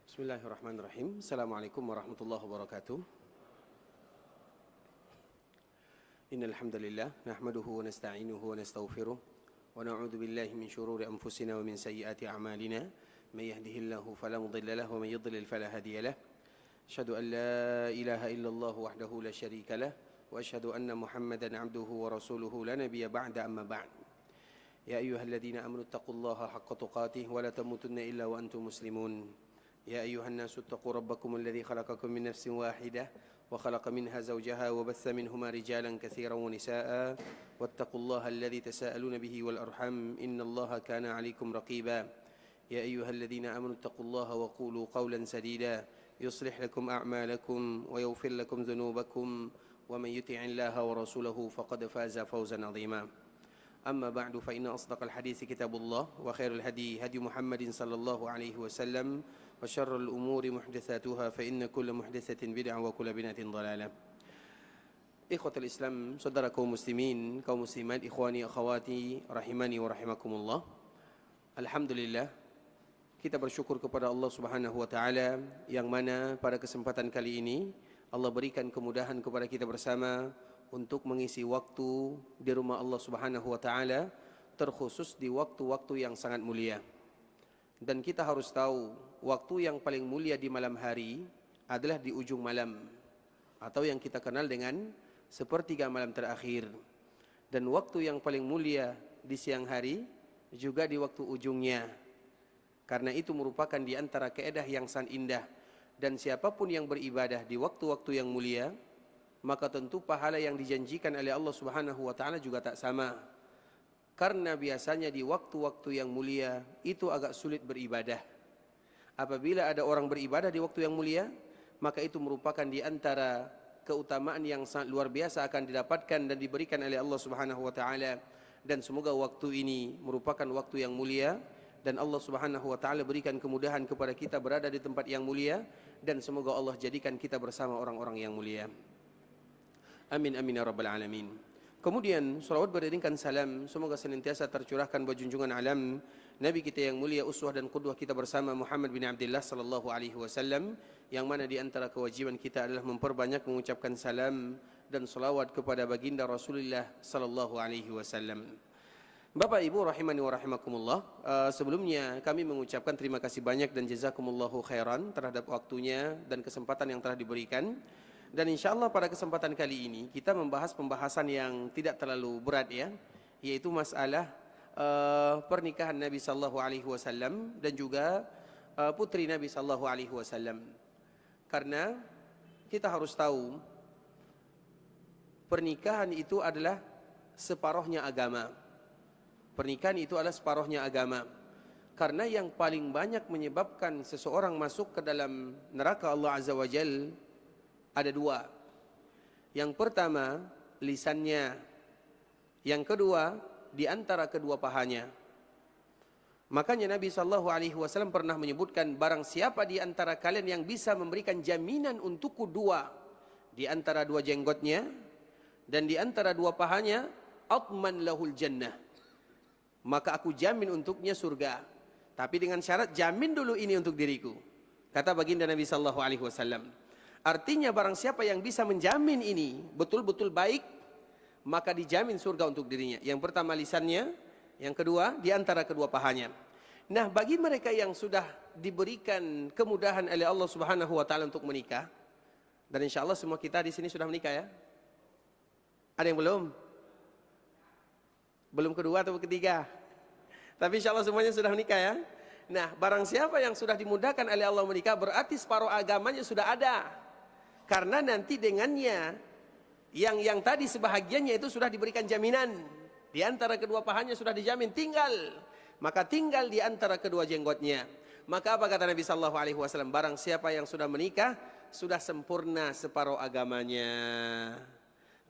Bismillahirrahmanirrahim. Assalamualaikum warahmatullahi wabarakatuh. Innal hamdalillah nahmaduhu wa nasta'inuhu wa nastaghfiruh wa na'udzu billahi min shururi anfusina wa min sayyiati a'malina. May yahdihillahu fala mudilla lahu wa may yudlil fala hadiya lahu. Asyhadu an la ilaha illallah wahdahu la syarika lah wa asyhadu anna Muhammadan 'abduhu wa rasuluhu la nabiyya ba'da amma ba'd. Ya ayyuhalladzina amanu taqullaha haqqa tuqatih wa la tamutunna illa wa antum muslimun. يا أيها الناس اتقوا ربكم الذي خلقكم من نفس واحدة وخلق منها زوجها وبث منهما رجالا كثيرا ونساء واتقوا الله الذي تساءلون به والأرحام إن الله كان عليكم رقيبا يا أيها الذين آمنوا اتقوا الله وقولوا قولا سديدا يصلح لكم أعمالكم ويغفر لكم ذنوبكم ومن يطع الله ورسوله فقد فاز فوزا عظيما أما بعد فإن أصدق الحديث كتاب الله وخير الهدي هدي محمد صلى الله عليه وسلم وشر الأمور محدثاتها فإن كل محدثة بدعة وكل بدعة ضلالة. Ikhwatul Islam, saudara kaum muslimin, kaum muslimat, ikhwani akhwati rahimani wa rahimakumullah. Alhamdulillah, kita bersyukur kepada Allah Subhanahu wa taala yang mana pada kesempatan kali ini Allah berikan kemudahan kepada kita bersama untuk mengisi waktu di rumah Allah Subhanahu wa taala, terkhusus di waktu-waktu yang sangat mulia. Dan kita harus tahu, waktu yang paling mulia di malam hari adalah di ujung malam, atau yang kita kenal dengan sepertiga malam terakhir. Dan waktu yang paling mulia di siang hari juga di waktu ujungnya. Karena itu merupakan di antara kaidah yang sangat indah. Dan siapapun yang beribadah di waktu-waktu yang mulia, maka tentu pahala yang dijanjikan oleh Allah Subhanahu wa taala juga tak sama. Karena biasanya di waktu-waktu yang mulia itu agak sulit beribadah. Apabila ada orang beribadah di waktu yang mulia, maka itu merupakan di antara keutamaan yang sangat luar biasa akan didapatkan dan diberikan oleh Allah Subhanahu wa taala. Dan semoga waktu ini merupakan waktu yang mulia dan Allah Subhanahu wa taala berikan kemudahan kepada kita berada di tempat yang mulia, dan semoga Allah jadikan kita bersama orang-orang yang mulia. Amin amin ya rabbal alamin. Kemudian salawat beriringkan salam semoga senantiasa tercurahkan buat junjungan alam Nabi kita yang mulia, uswah dan qudwah kita bersama Muhammad bin Abdullah sallallahu alaihi wasallam, yang mana di antara kewajiban kita adalah memperbanyak mengucapkan salam dan salawat kepada baginda Rasulullah sallallahu alaihi wasallam. Bapak Ibu rahimani wa rahimakumullah, sebelumnya kami mengucapkan terima kasih banyak dan jazakumullahu khairan terhadap waktunya dan kesempatan yang telah diberikan. Dan insyaAllah pada kesempatan kali ini kita membahas pembahasan yang tidak terlalu berat ya, yaitu masalah pernikahan Nabi sallallahu alaihi wasallam dan juga putri Nabi sallallahu alaihi wasallam. Karena kita harus tahu pernikahan itu adalah separuhnya agama. Pernikahan itu adalah separuhnya agama. Karena yang paling banyak menyebabkan seseorang masuk ke dalam neraka Allah Azza wa Jalla ada dua. Yang pertama, lisannya. Yang kedua, di antara kedua pahanya. Makanya Nabi SAW pernah menyebutkan, barang siapa di antara kalian yang bisa memberikan jaminan untukku dua, di antara dua jenggotnya dan di antara dua pahanya, atman lahul jannah, maka aku jamin untuknya surga. Tapi dengan syarat, jamin dulu ini untuk diriku, kata baginda Nabi SAW. Artinya barang siapa yang bisa menjamin ini betul-betul baik, maka dijamin surga untuk dirinya. Yang pertama lisannya, yang kedua di antara kedua pahanya. Nah, bagi mereka yang sudah diberikan kemudahan oleh Allah Subhanahu wa taala untuk menikah, dan insya Allah semua kita di sini sudah menikah ya. Ada yang belum? Belum kedua atau ketiga? Tapi insya Allah semuanya sudah menikah ya. Nah, barang siapa yang sudah dimudahkan oleh Allah menikah, berarti separuh agamanya sudah ada. Karena nanti dengannya yang tadi sebahagiannya itu sudah diberikan jaminan, di antara kedua pahanya sudah dijamin, maka tinggal di antara kedua jenggotnya. Maka apa kata Nabi sallallahu alaihi wasallam? Barang siapa yang sudah menikah, sudah sempurna separuh agamanya.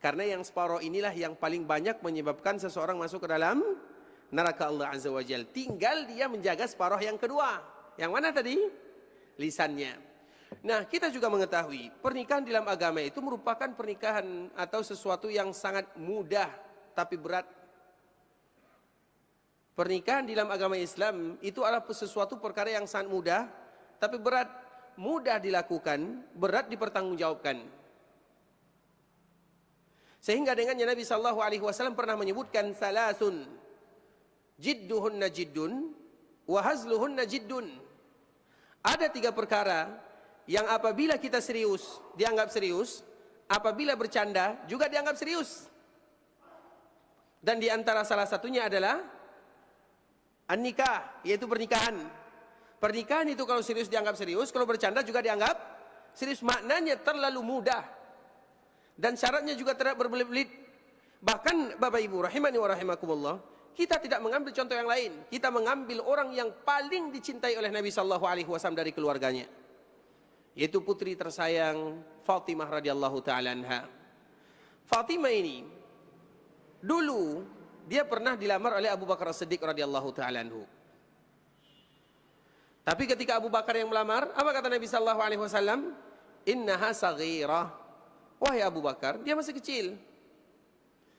Karena yang separuh inilah yang paling banyak menyebabkan seseorang masuk ke dalam neraka Allah Azza wa Jalla. Tinggal dia menjaga separuh yang kedua. Yang mana tadi? Lisannya. Nah, kita juga mengetahui pernikahan dalam agama itu merupakan pernikahan atau sesuatu yang sangat mudah tapi berat. Pernikahan dalam agama Islam itu adalah sesuatu perkara yang sangat mudah tapi berat. mudah dilakukan, berat dipertanggungjawabkan. Sehingga dengannya Nabi SAW pernah menyebutkan salasun, jidduhunna jiddun, wa hazluhunna jiddun. Ada 3 perkara yang apabila kita serius, dianggap serius, apabila bercanda, juga dianggap serius. Dan di antara salah satunya adalah an-nikah, yaitu pernikahan. Pernikahan itu kalau serius dianggap serius, kalau bercanda juga dianggap serius. Maknanya terlalu mudah. Dan syaratnya juga tidak berbelit-belit. Bahkan Bapak Ibu rahimani wa rahimakumullah, kita tidak mengambil contoh yang lain. Kita mengambil orang yang paling dicintai oleh Nabi SAW dari keluarganya, yaitu putri tersayang Fatimah radhiyallahu ta'ala anha. Fatimah ini dulu dia pernah dilamar oleh Abu Bakar As-Siddiq radhiyallahu ta'ala anhu. Tapi ketika Abu Bakar yang melamar, apa kata Nabi SAW? Innaha saghirah. Wahai Abu Bakar, dia masih kecil.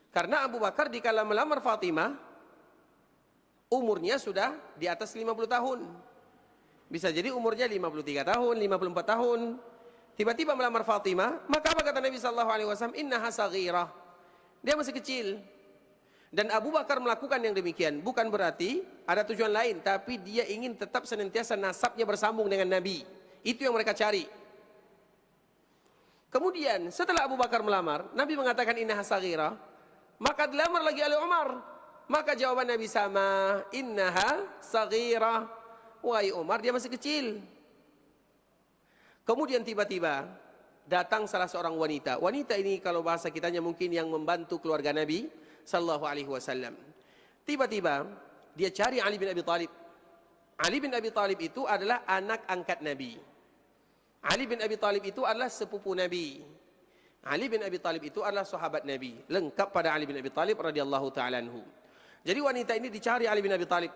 Karena Abu Bakar dikala melamar Fatimah, umurnya sudah di atas 50 tahun. Bisa jadi umurnya 53 tahun, 54 tahun. Tiba-tiba melamar Fatimah, maka apa kata Nabi SAW? Innaha saghirah. Dia masih kecil. Dan Abu Bakar melakukan yang demikian bukan berarti ada tujuan lain, tapi dia ingin tetap senantiasa nasabnya bersambung dengan Nabi. Itu yang mereka cari. Kemudian setelah Abu Bakar melamar, Nabi mengatakan innaha saghirah, maka dilamar lagi oleh Umar. Maka jawaban Nabi sama, innaha saghirah. Wahai Umar, dia masih kecil. Kemudian tiba-tiba datang salah seorang wanita. Wanita ini kalau bahasa kitanya mungkin yang membantu keluarga Nabi sallallahu alaihi wasallam. Tiba-tiba dia cari Ali bin Abi Thalib. Ali bin Abi Thalib itu adalah anak angkat Nabi. Ali bin Abi Thalib itu adalah sepupu Nabi. Ali bin Abi Thalib itu adalah sahabat Nabi, lengkap pada Ali bin Abi Thalib radhiyallahu ta'ala anhu. Jadi wanita ini dicari Ali bin Abi Thalib.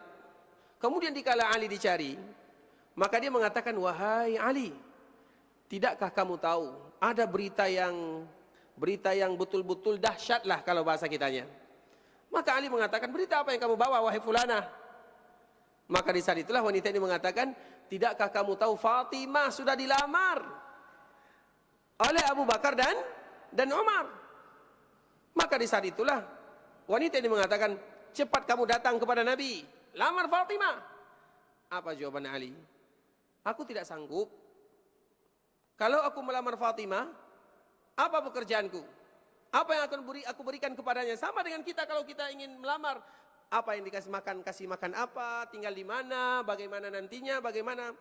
Kemudian dikala Ali dicari, maka dia mengatakan, wahai Ali, tidakkah kamu tahu ada berita yang betul-betul dahsyat lah kalau bahasa kitanya. Maka Ali mengatakan, berita apa yang kamu bawa wahai fulana? Maka di saat itulah wanita ini mengatakan, tidakkah kamu tahu Fatimah sudah dilamar oleh Abu Bakar dan Umar? Maka di saat itulah wanita ini mengatakan, cepat kamu datang kepada Nabi, lamar Fatimah. Apa jawaban Ali? Aku tidak sanggup. Kalau aku melamar Fatimah, apa pekerjaanku? Apa yang akan aku berikan kepadanya? Sama dengan kita kalau kita ingin melamar, apa yang dikasih makan, kasih makan apa, tinggal di mana, bagaimana nantinya, bagaimana.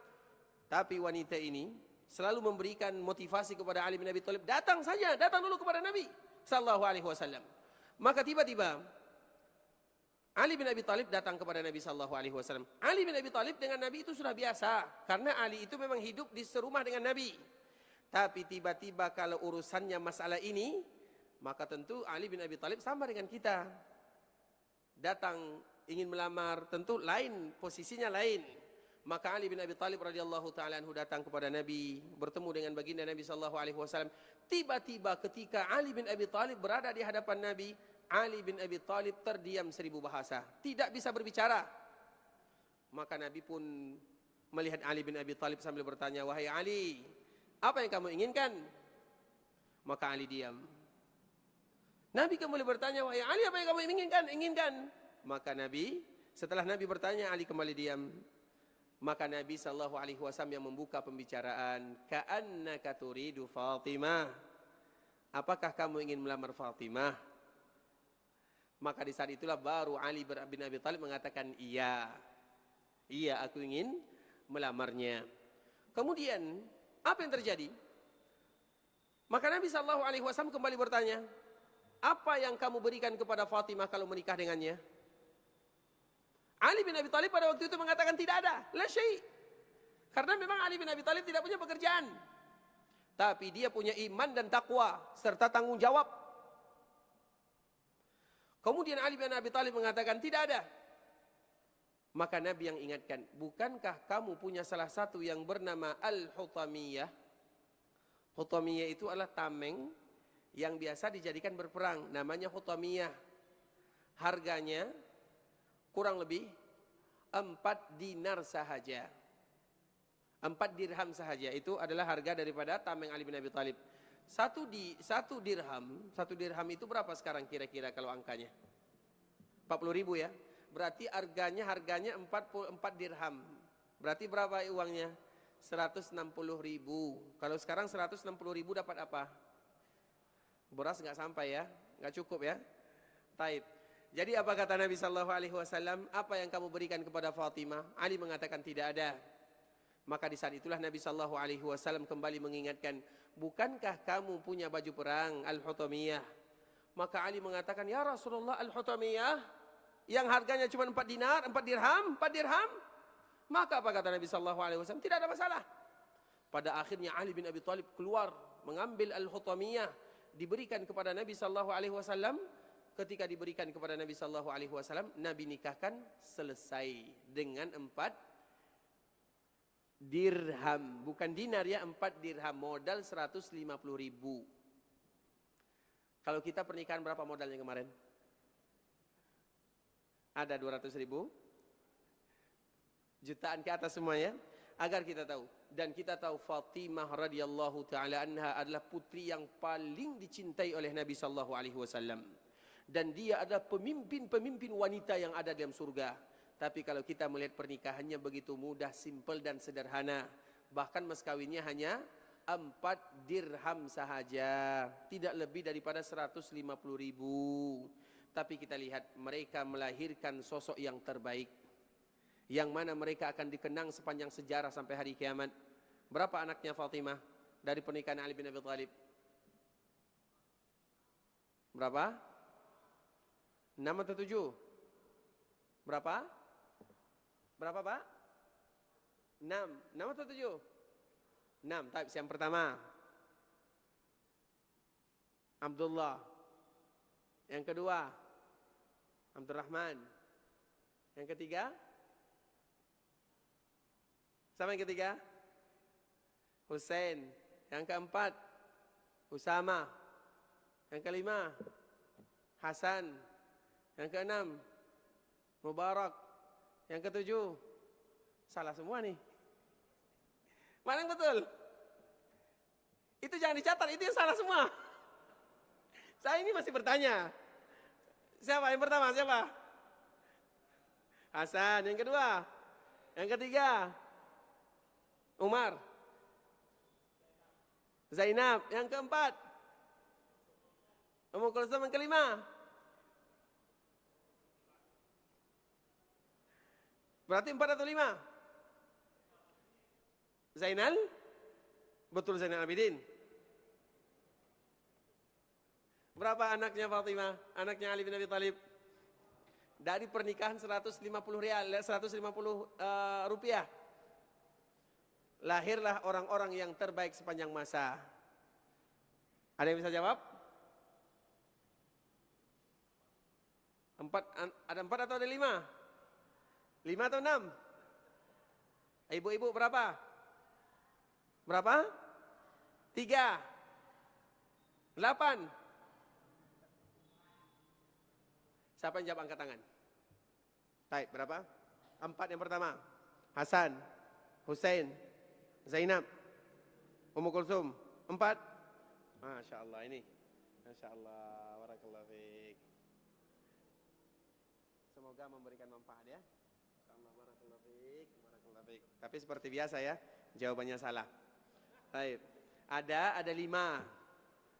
Tapi wanita ini selalu memberikan motivasi kepada Ali bin Abi Thalib, datang saja, datang dulu kepada Nabi sallallahu alaihi wasallam. Maka tiba-tiba Ali bin Abi Thalib datang kepada Nabi sallallahu alaihi wasallam. Ali bin Abi Thalib dengan Nabi itu sudah biasa, karena Ali itu memang hidup di serumah dengan Nabi. Tapi tiba-tiba kalau urusannya masalah ini, maka tentu Ali bin Abi Thalib sama dengan kita. Datang ingin melamar, tentu lain, posisinya lain. Maka Ali bin Abi Thalib radhiyallahu ta'ala anhu datang kepada Nabi, bertemu dengan baginda Nabi sallallahu alaihi wasallam. Tiba-tiba ketika Ali bin Abi Thalib berada di hadapan Nabi, Ali bin Abi Thalib terdiam 1000 bahasa, tidak bisa berbicara. Maka Nabi pun melihat Ali bin Abi Thalib sambil bertanya, wahai Ali, apa yang kamu inginkan? Maka Ali diam. Nabi kembali bertanya, wahai Ali, apa yang kamu inginkan? Maka Nabi, setelah Nabi bertanya, Ali kembali diam. Maka Nabi sallallahu alaihi wasallam yang membuka pembicaraan, ka'annaka turidu Fatimah. Apakah kamu ingin melamar Fatimah? Maka di saat itulah baru Ali bin Abi Thalib mengatakan, iya. Iya, aku ingin melamarnya. Kemudian, apa yang terjadi? Maka Nabi sallallahu alaihi wasallam kembali bertanya, apa yang kamu berikan kepada Fatimah kalau menikah dengannya? Ali bin Abi Thalib pada waktu itu mengatakan tidak ada, la syai'. Karena memang Ali bin Abi Thalib tidak punya pekerjaan. Tapi dia punya iman dan takwa serta tanggung jawab. Kemudian Ali bin Abi Thalib mengatakan tidak ada. Maka Nabi yang ingatkan, bukankah kamu punya salah satu yang bernama Al-Hutamiyah? Hutamiyah itu adalah tameng yang biasa dijadikan berperang, namanya Hutamiyah. Harganya kurang lebih 4 dinar sahaja. 4 dirham sahaja itu adalah harga daripada tameng Ali bin Abi Thalib. Satu dirham itu berapa sekarang kira-kira kalau angkanya? 40.000 ya. Berarti harganya 44 dirham. Berarti berapa uangnya? 160.000. Kalau sekarang 160.000 dapat apa? Beras nggak sampai ya, nggak cukup ya. Taib. Jadi apa kata Nabi Sallallahu Alaihi Wasallam? Apa yang kamu berikan kepada Fatimah? Ali mengatakan tidak ada. Maka di saat itulah Nabi Sallallahu Alaihi Wasallam kembali mengingatkan, bukankah kamu punya baju perang Al-Hutamiyah? Maka Ali mengatakan, ya Rasulullah, Al-Hutamiyah yang harganya cuma 4 dinar, 4 dirham. Maka apa kata Nabi Sallallahu Alaihi Wasallam? Tidak ada masalah. Pada akhirnya Ali bin Abi Thalib keluar mengambil Al-Hutamiyah, diberikan kepada Nabi Sallallahu Alaihi Wasallam. Ketika diberikan kepada Nabi Sallallahu Alaihi Wasallam, Nabi nikahkan selesai dengan 4 dirham, bukan dinar ya, 4 dirham, modal 150.000. Kalau kita pernikahan berapa modalnya kemarin? Ada 200.000, jutaan ke atas semuanya, agar kita tahu. Dan kita tahu Fatimah radhiyallahu taala anha adalah putri yang paling dicintai oleh Nabi sallallahu alaihi wasallam. Dan dia adalah pemimpin wanita yang ada dalam surga. Tapi kalau kita melihat pernikahannya begitu mudah, simpel dan sederhana. Bahkan mas kawinnya hanya 4 dirham sahaja, tidak lebih daripada 150.000. Tapi kita lihat mereka melahirkan sosok yang terbaik, yang mana mereka akan dikenang sepanjang sejarah sampai hari kiamat. Berapa anaknya Fatimah dari pernikahan Ali bin Abi Thalib? Berapa? 6 atau 7? Berapa? Berapa Pak? 6 atau 7? 6. Tapi yang pertama Abdullah, yang kedua Abdurrahman, yang ketiga sama, yang ketiga Hussein, yang keempat Usama, yang kelima Hasan, yang keenam Mubarak, yang ketujuh salah semua nih. Mana yang betul? Itu jangan dicatat, itu yang salah semua. Saya ini masih bertanya. Siapa yang pertama? Siapa? Hasan. Yang kedua? Yang ketiga? Umar. Zainab. Yang keempat? Ummu Kulsum. Yang kelima? Berarti 4 atau 5? Zainal? Betul, Zainal Abidin. Berapa anaknya Fatimah? Anaknya Ali bin Abi Thalib? Dari pernikahan 150 rupiah. Lahirlah orang-orang yang terbaik sepanjang masa. Ada yang bisa jawab? Ada 4 atau ada 5? 5 atau 6? Ibu-ibu berapa? Berapa? 3? 8? Siapa yang jawab angkat tangan? Baik, berapa? 4 yang pertama. Hasan, Hussein, Zainab, Ummu Kulsum. 4? Masya Allah ini. Masya Allah. Barakallahu fiik. Semoga memberikan manfaat ya. Tapi seperti biasa ya, jawabannya salah. Baik. Ada 5.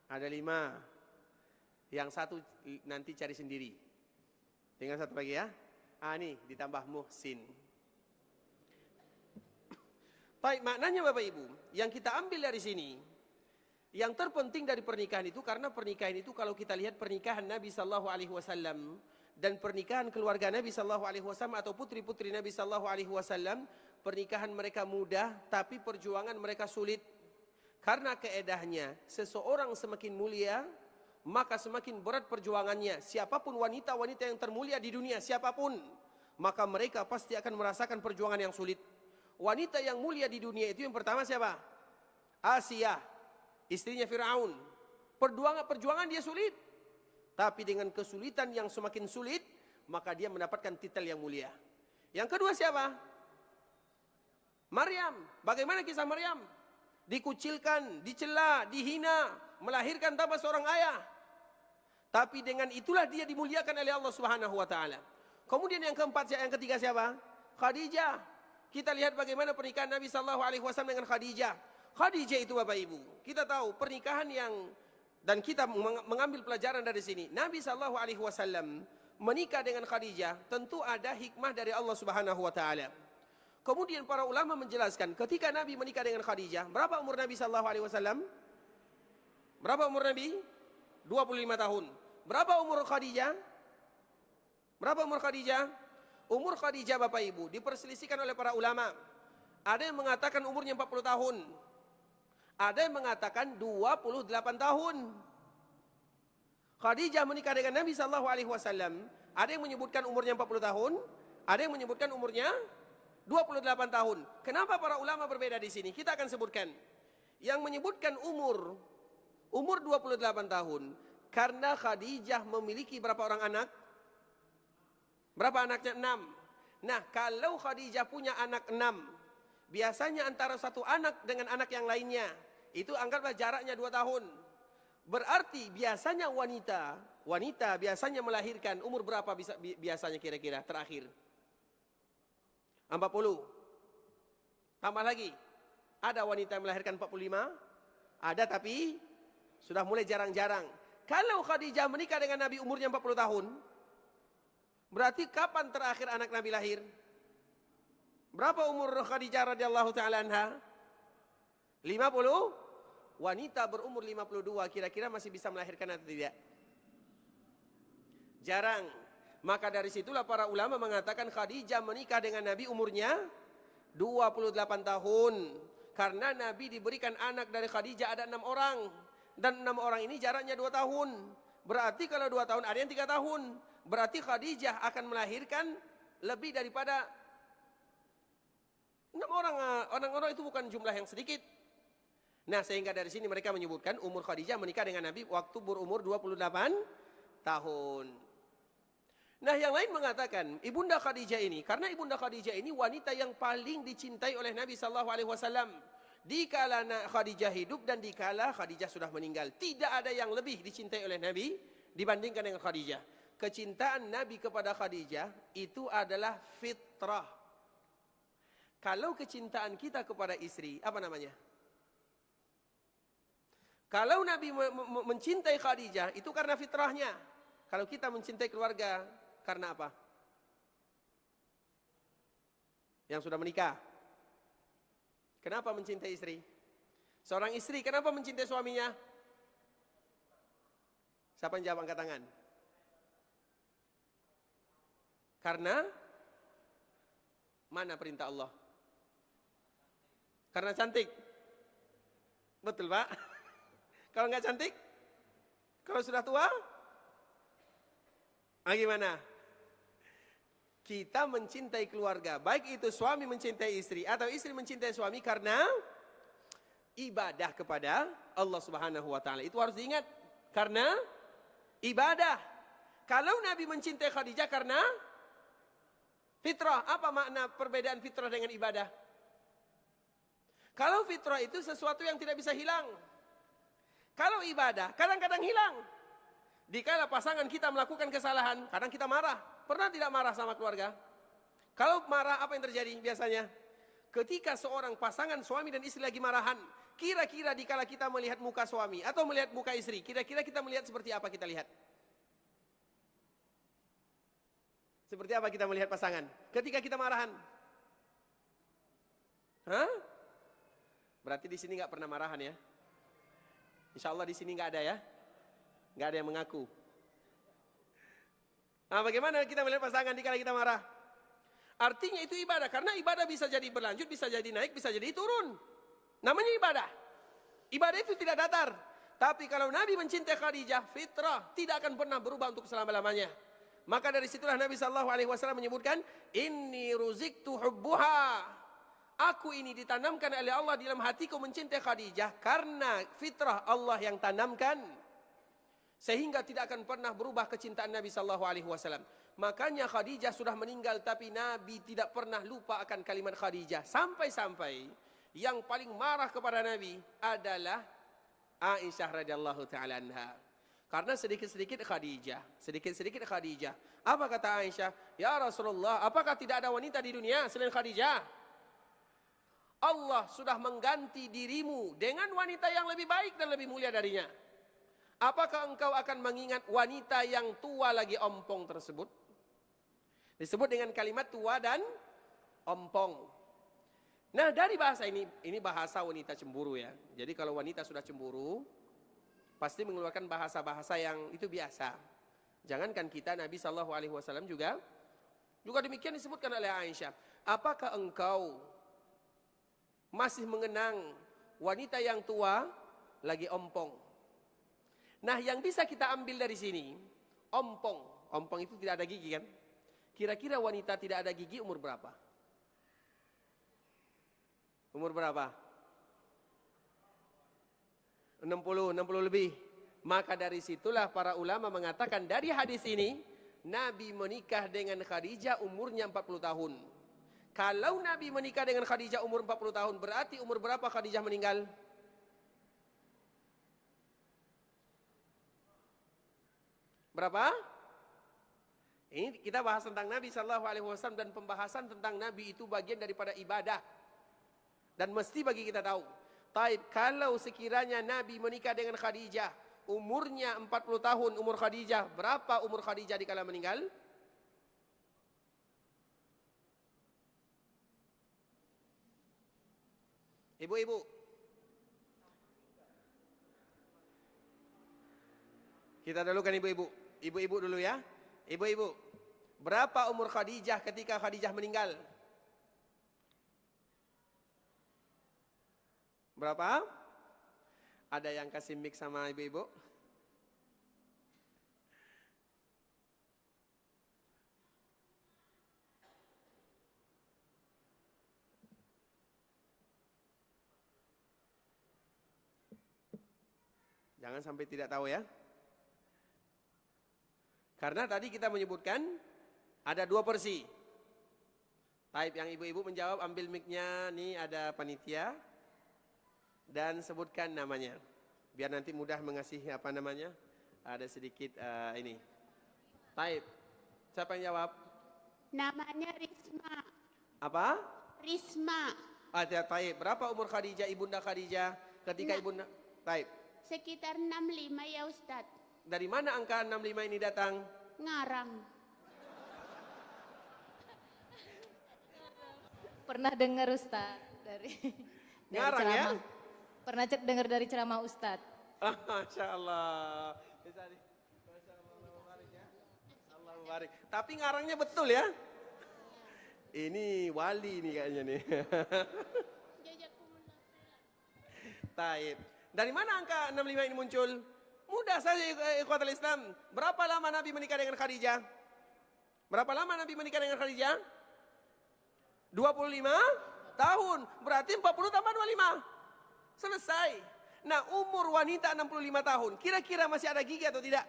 Ada 5. Yang satu nanti cari sendiri. Tinggal satu lagi ya. Nih ditambah Muhsin. Baik, maknanya Bapak Ibu, yang kita ambil dari sini, yang terpenting dari pernikahan itu, karena pernikahan itu kalau kita lihat pernikahan Nabi sallallahu alaihi wasallam dan pernikahan keluarga Nabi sallallahu alaihi wasallam atau putri-putri Nabi sallallahu alaihi wasallam, pernikahan mereka mudah tapi perjuangan mereka sulit. Karena keedahnya seseorang semakin mulia maka semakin berat perjuangannya. Siapapun wanita-wanita yang termulia di dunia, siapapun, maka mereka pasti akan merasakan perjuangan yang sulit. Wanita yang mulia di dunia itu yang pertama siapa? Asia, istrinya Firaun. Perjuangan dia sulit. Tapi dengan kesulitan yang semakin sulit, maka dia mendapatkan titel yang mulia. Yang kedua siapa? Maryam, bagaimana kisah Maryam? Dikucilkan, dicela, dihina, melahirkan tanpa seorang ayah. Tapi dengan itulah dia dimuliakan oleh Allah Subhanahu wa taala. Kemudian yang keempat, yang ketiga siapa? Khadijah. Kita lihat bagaimana pernikahan Nabi sallallahu alaihi wasallam dengan Khadijah. Khadijah itu Bapak Ibu, kita tahu pernikahan yang, dan kita mengambil pelajaran dari sini. Nabi sallallahu alaihi wasallam menikah dengan Khadijah tentu ada hikmah dari Allah Subhanahu wa taala. Kemudian para ulama menjelaskan ketika Nabi menikah dengan Khadijah, berapa umur Nabi sallallahu alaihi wasallam? Berapa umur Nabi? 25 tahun. Berapa umur Khadijah? Berapa umur Khadijah? Umur Khadijah Bapak Ibu diperselisihkan oleh para ulama. Ada yang mengatakan umurnya 40 tahun. Ada yang mengatakan 28 tahun. Khadijah menikah dengan Nabi sallallahu alaihi wasallam. Ada yang menyebutkan umurnya 40 tahun, ada yang menyebutkan umurnya 28 tahun. Kenapa para ulama berbeda di sini? Kita akan sebutkan. Yang menyebutkan umur 28 tahun karena Khadijah memiliki berapa orang anak? Berapa anaknya? 6. Nah, kalau Khadijah punya anak 6, biasanya antara satu anak dengan anak yang lainnya, itu anggaplah jaraknya 2 tahun. Berarti biasanya wanita biasanya melahirkan umur berapa biasanya kira-kira terakhir? 40. Tambah lagi. Ada wanita yang melahirkan 45? Ada tapi sudah mulai jarang-jarang. Kalau Khadijah menikah dengan Nabi umurnya 40 tahun, berarti kapan terakhir anak Nabi lahir? Berapa umur Khadijah radhiyallahu taala anha? 50? Wanita berumur 52 kira-kira masih bisa melahirkan atau tidak? Jarang. Maka dari situlah para ulama mengatakan Khadijah menikah dengan Nabi umurnya 28 tahun. Karena Nabi diberikan anak dari Khadijah ada 6 orang. Dan 6 orang ini jaraknya 2 tahun. Berarti kalau 2 tahun ada yang 3 tahun. Berarti Khadijah akan melahirkan lebih daripada 6 orang. Orang-orang itu bukan jumlah yang sedikit. Nah, sehingga dari sini mereka menyebutkan umur Khadijah menikah dengan Nabi waktu berumur 28 tahun. Nah, yang lain mengatakan Ibunda Khadijah ini, karena Ibunda Khadijah ini wanita yang paling dicintai oleh Nabi sallallahu alaihi wasallam. Dikala Khadijah hidup dan dikala Khadijah sudah meninggal, tidak ada yang lebih dicintai oleh Nabi dibandingkan dengan Khadijah. Kecintaan Nabi kepada Khadijah itu adalah fitrah. Kalau kecintaan kita kepada istri, apa namanya? Kalau Nabi mencintai Khadijah, itu karena fitrahnya. Kalau kita mencintai keluarga, karena apa? Yang sudah menikah. Kenapa mencintai istri? Seorang istri, kenapa mencintai suaminya? Siapa yang jawab angkat tangan? Karena mana perintah Allah? Karena cantik. Betul Pak? Kalau nggak cantik? Kalau sudah tua? Gimana? Kita mencintai keluarga, baik itu suami mencintai istri atau istri mencintai suami karena ibadah kepada Allah Subhanahu wa taala. Itu harus diingat. Karena ibadah. Kalau Nabi mencintai Khadijah karena fitrah. Apa makna perbedaan fitrah dengan ibadah? Kalau fitrah itu sesuatu yang tidak bisa hilang. Kalau ibadah kadang-kadang hilang. Dikala pasangan kita melakukan kesalahan, kadang kita marah. Pernah tidak marah sama keluarga? Kalau marah apa yang terjadi biasanya? Ketika seorang pasangan suami dan istri lagi marahan, kira-kira dikala kita melihat muka suami atau melihat muka istri, kira-kira kita melihat seperti apa kita lihat? Seperti apa kita melihat pasangan ketika kita marahan? Hah? Berarti di sini nggak pernah marahan ya? Insya Allah di sini nggak ada ya? Nggak ada yang mengaku. Nah, bagaimana kita melihat pasangan dikala kita marah? Artinya itu ibadah, karena ibadah bisa jadi berlanjut, bisa jadi naik, bisa jadi turun. Namanya ibadah. Ibadah itu tidak datar. Tapi kalau Nabi mencintai Khadijah, fitrah tidak akan pernah berubah untuk selama-lamanya. Maka dari situlah Nabi sallallahu alaihi wasallam menyebutkan, "Inni ruziktu hubbuha." Aku ini ditanamkan oleh Allah dalam hatiku mencintai Khadijah karena fitrah Allah yang tanamkan. sehingga tidak akan pernah berubah kecintaan Nabi sallallahu alaihi wasallam. Makanya Khadijah sudah meninggal, tapi Nabi tidak pernah lupa akan kalimat Khadijah. Sampai-sampai yang paling marah kepada Nabi adalah Aisyah radhiyallahu taala anha. Karena sedikit-sedikit Khadijah. Apa kata Aisyah? Ya Rasulullah, apakah tidak ada wanita di dunia selain Khadijah? Allah sudah mengganti dirimu dengan wanita yang lebih baik dan lebih mulia darinya. Apakah engkau akan mengingat wanita yang tua lagi ompong tersebut? Disebut dengan kalimat tua dan ompong. Nah, dari bahasa ini bahasa wanita cemburu ya. Jadi kalau wanita sudah cemburu, pasti mengeluarkan bahasa-bahasa yang itu biasa. Jangankan kita, Nabi sallallahu alaihi wasallam juga demikian disebutkan oleh Aisyah. Apakah engkau masih mengenang wanita yang tua lagi ompong? Nah, yang bisa kita ambil dari sini, ompong itu tidak ada gigi kan? Kira-kira wanita tidak ada gigi umur berapa? Umur berapa? 60 lebih. Maka dari situlah para ulama mengatakan dari hadis ini, Nabi menikah dengan Khadijah umurnya 40 tahun. Kalau Nabi menikah dengan Khadijah umur 40 tahun, berarti umur berapa Khadijah meninggal? Berapa? Ini kita bahas tentang Nabi sallallahu alaihi wasallam, dan pembahasan tentang Nabi itu bagian daripada ibadah. Dan mesti bagi kita tahu. Taib, kalau sekiranya Nabi menikah dengan Khadijah, umurnya 40 tahun umur Khadijah, berapa umur Khadijah dikala meninggal? Ibu-ibu. Kita dulu kan ibu-ibu. Ibu-ibu dulu ya. Ibu-ibu. Berapa umur Khadijah ketika Khadijah meninggal? Berapa? Ada yang kasih mic sama ibu-ibu? Jangan sampai tidak tahu ya. Karena tadi kita menyebutkan ada dua versi. Taib, yang ibu-ibu menjawab, ambil mic-nya, nih ada panitia. Dan sebutkan namanya. Biar nanti mudah mengasih apa namanya. Ada sedikit ini. Taib, siapa yang jawab? Namanya Risma. Apa? Risma. Taib, berapa umur Khadijah, ibunda Khadijah ketika ibunda? Taib. Sekitar 65 ya Ustadz. Dari mana angka 65 ini datang? Ngarang. Pernah dengar Ustadz dari Ngarang ya? ceramah. Pernah dengar dari ceramah Ustadz. Masya Allah. Allah mubarak. Tapi ngarangnya betul ya? Ini wali nih kayaknya nih. Taib. Dari mana angka 65 ini muncul? Mudah saja ikhwatul Islam. Berapa lama Nabi menikah dengan Khadijah? Berapa lama Nabi menikah dengan Khadijah? 25 tahun. Berarti 40 tambah 25. Selesai. Nah, umur wanita 65 tahun. Kira-kira masih ada gigi atau tidak?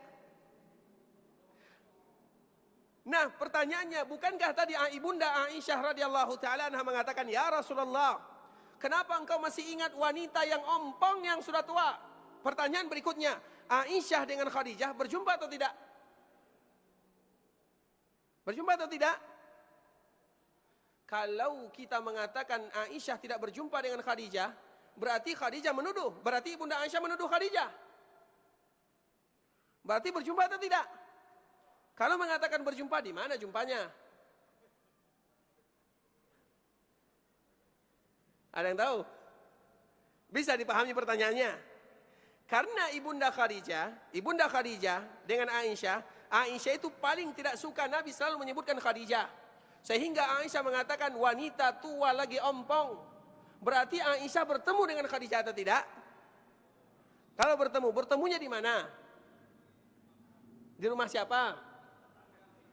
Nah, pertanyaannya, bukankah tadi ibunda Aisyah radhiyallahu taala anha mengatakan, "Ya Rasulullah, kenapa engkau masih ingat wanita yang ompong yang sudah tua?" Pertanyaan berikutnya, Aisyah dengan Khadijah berjumpa atau tidak? Berjumpa atau tidak? Kalau kita mengatakan Aisyah tidak berjumpa dengan Khadijah, berarti Khadijah menuduh. Berarti ibunda Aisyah menuduh Khadijah. Berarti berjumpa atau tidak? Kalau mengatakan berjumpa, di mana jumpanya? Ada yang tahu? Bisa dipahami pertanyaannya? Karena ibunda Khadijah dengan Aisyah itu paling tidak suka Nabi selalu menyebutkan Khadijah. Sehingga Aisyah mengatakan wanita tua lagi ompong. Berarti Aisyah bertemu dengan Khadijah atau tidak? Kalau bertemunya di mana? Di rumah siapa?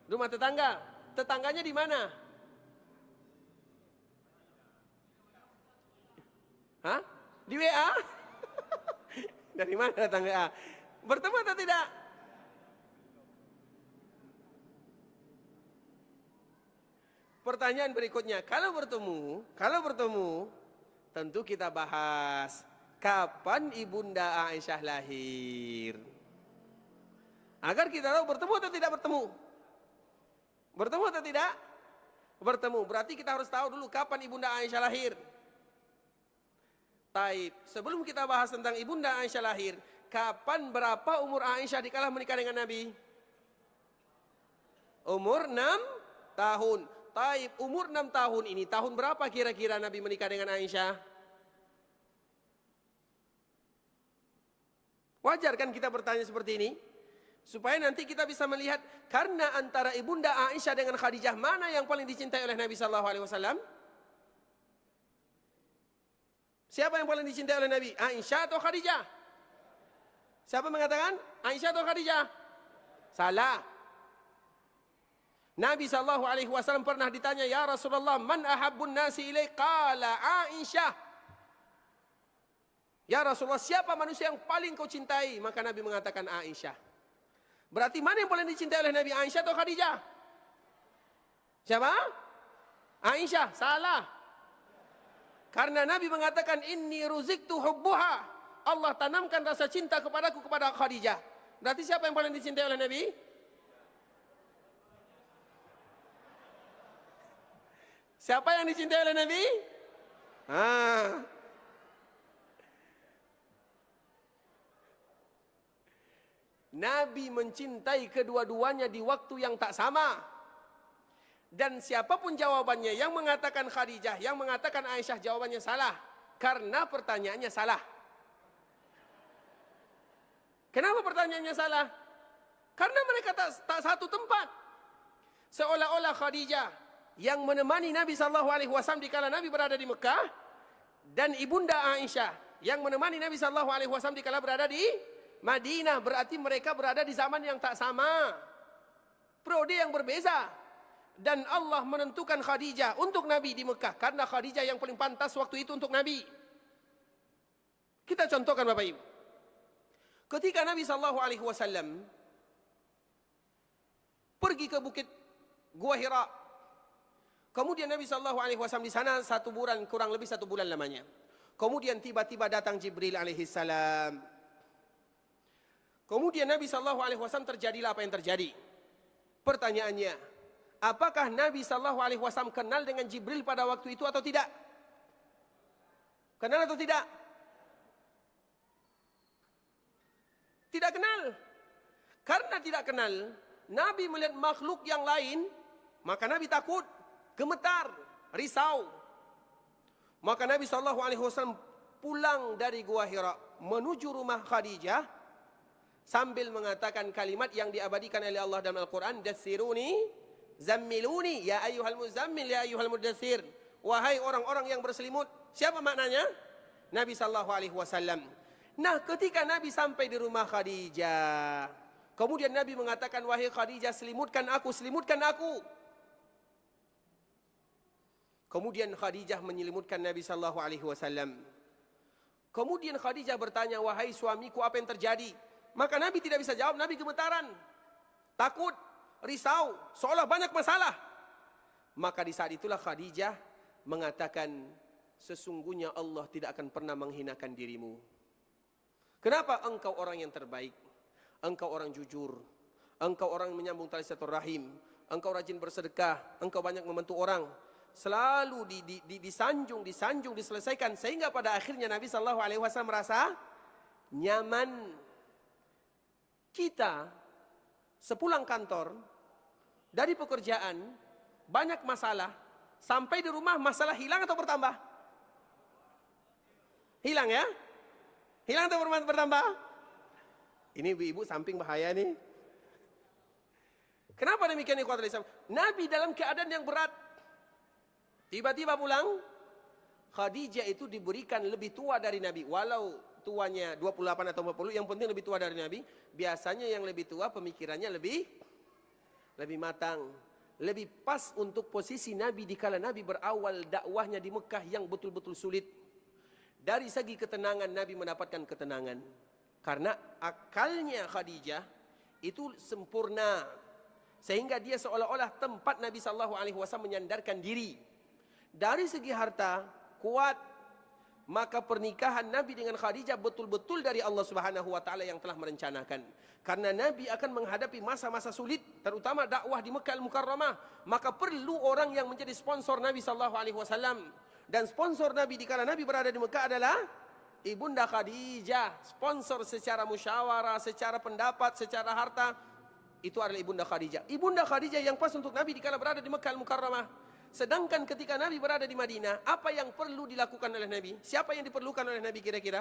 Rumah tetangga. Tetangganya di mana? Hah? Di WA? Dari mana tetangga? Bertemu atau tidak? Pertanyaan berikutnya, kalau bertemu, tentu kita bahas kapan Ibunda Aisyah lahir. Agar kita tahu bertemu atau tidak bertemu. Bertemu atau tidak? Bertemu. Berarti kita harus tahu dulu kapan Ibunda Aisyah lahir. Taib. Sebelum kita bahas tentang Ibunda Aisyah lahir, kapan berapa umur Aisyah dikala menikah dengan Nabi? Umur 6 tahun. Taib, umur 6 tahun ini, tahun berapa kira-kira Nabi menikah dengan Aisyah? Wajar kan kita bertanya seperti ini? Supaya nanti kita bisa melihat, karena antara Ibunda Aisyah dengan Khadijah, mana yang paling dicintai oleh Nabi SAW? Siapa yang paling dicintai oleh Nabi? Aisyah atau Khadijah? Siapa mengatakan? Aisyah atau Khadijah? Salah. Nabi SAW pernah ditanya, ya Rasulullah, man ahabbun nasi ilaik? Qala Aisyah. Ya Rasulullah, siapa manusia yang paling kau cintai? Maka Nabi mengatakan Aisyah. Berarti mana yang paling dicintai oleh Nabi, Aisyah atau Khadijah? Siapa? Aisyah. Salah. Karena Nabi mengatakan, inni ruziktu hubbuha. Allah tanamkan rasa cinta kepadaku kepada Khadijah. Berarti siapa yang paling dicintai oleh Nabi? Siapa yang dicintai oleh Nabi? Nabi mencintai kedua-duanya di waktu yang tak sama. Dan siapapun jawabannya, yang mengatakan Khadijah, yang mengatakan Aisyah, jawabannya salah. Karena pertanyaannya salah. Kenapa pertanyaannya salah? Karena mereka tak satu tempat. Seolah-olah Khadijah yang menemani Nabi SAW dikala Nabi berada di Mekah, dan Ibunda Aisyah yang menemani Nabi SAW dikala berada di Madinah. Berarti mereka berada di zaman yang tak sama, periode yang berbeza. Dan Allah menentukan Khadijah untuk Nabi di Mekah karena Khadijah yang paling pantas waktu itu untuk Nabi. Kita contohkan Bapak Ibu. Ketika Nabi SAW pergi ke bukit Gua Hira, kemudian Nabi SAW di sana 1 bulan, kurang lebih 1 bulan lamanya. Kemudian tiba-tiba datang Jibril alaihissalam. Kemudian Nabi SAW terjadilah apa yang terjadi. Pertanyaannya, apakah Nabi SAW kenal dengan Jibril pada waktu itu atau tidak? Kenal atau tidak? Tidak kenal. Karena tidak kenal, Nabi melihat makhluk yang lain, maka Nabi takut, gemetar, risau. Maka Nabi SAW pulang dari Gua Hira menuju rumah Khadijah sambil mengatakan kalimat yang diabadikan oleh Allah dalam Al-Quran, Dassiruni, Zammiluni, ya ayyuhal muzammil, ya ayyuhal mudassir. Wahai orang-orang yang berselimut. Siapa maknanya? Nabi SAW. Nah, ketika Nabi sampai di rumah Khadijah, kemudian Nabi mengatakan, wahai Khadijah, selimutkan aku, selimutkan aku. Kemudian Khadijah menyelimutkan Nabi SAW. Kemudian Khadijah bertanya, wahai suamiku, apa yang terjadi? Maka Nabi tidak bisa jawab, Nabi gemetaran, takut, risau, seolah banyak masalah. Maka di saat itulah Khadijah mengatakan, sesungguhnya Allah tidak akan pernah menghinakan dirimu. Kenapa? Engkau orang yang terbaik, engkau orang jujur, engkau orang yang menyambung tali silaturahim, engkau rajin bersedekah, engkau banyak membantu orang. Selalu disanjung, diselesaikan, sehingga pada akhirnya Nabi SAW merasa nyaman. Kita sepulang kantor dari pekerjaan, banyak masalah, sampai di rumah masalah hilang atau bertambah? Hilang ya? Hilang atau bertambah? Ini ibu-ibu samping bahaya nih. Kenapa demikian ikhwatul Islam? Nabi dalam keadaan yang berat, tiba-tiba pulang. Khadijah itu diberikan lebih tua dari Nabi. Walau tuanya 28 atau 40, yang penting lebih tua dari Nabi. Biasanya yang lebih tua pemikirannya lebih matang, lebih pas untuk posisi Nabi di kala Nabi berawal dakwahnya di Mekah yang betul-betul sulit. Dari segi ketenangan, Nabi mendapatkan ketenangan karena akalnya Khadijah itu sempurna. Sehingga dia seolah-olah tempat Nabi SAW menyandarkan diri. Dari segi harta, kuat. Maka pernikahan Nabi dengan Khadijah betul-betul dari Allah Subhanahu wa taala yang telah merencanakan. Karena Nabi akan menghadapi masa-masa sulit, terutama dakwah di Mekah Al-Mukarramah, maka perlu orang yang menjadi sponsor Nabi sallallahu alaihi wasallam. Dan sponsor Nabi di kala Nabi berada di Mekah adalah Ibunda Khadijah. Sponsor secara musyawarah, secara pendapat, secara harta, itu adalah Ibunda Khadijah. Ibunda Khadijah yang pas untuk Nabi di kala berada di Mekah Al-Mukarramah. Sedangkan ketika Nabi berada di Madinah, apa yang perlu dilakukan oleh Nabi? Siapa yang diperlukan oleh Nabi kira-kira?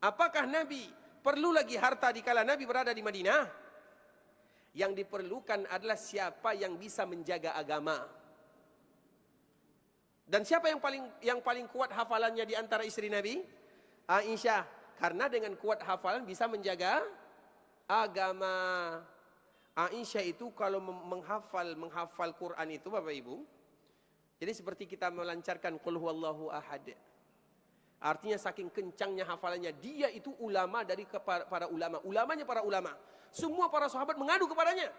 Apakah Nabi perlu lagi harta di kala Nabi berada di Madinah? Yang diperlukan adalah siapa yang bisa menjaga agama. Dan siapa yang paling kuat hafalannya di antara istri Nabi? Aisyah. Karena dengan kuat hafalan bisa menjaga agama. Aisyah itu kalau menghafal Quran itu Bapak Ibu, jadi seperti kita melancarkan qul huwallahu ahad. Artinya saking kencangnya hafalannya, dia itu ulama dari para ulama, ulamanya para ulama. Semua para sahabat mengadu kepadanya.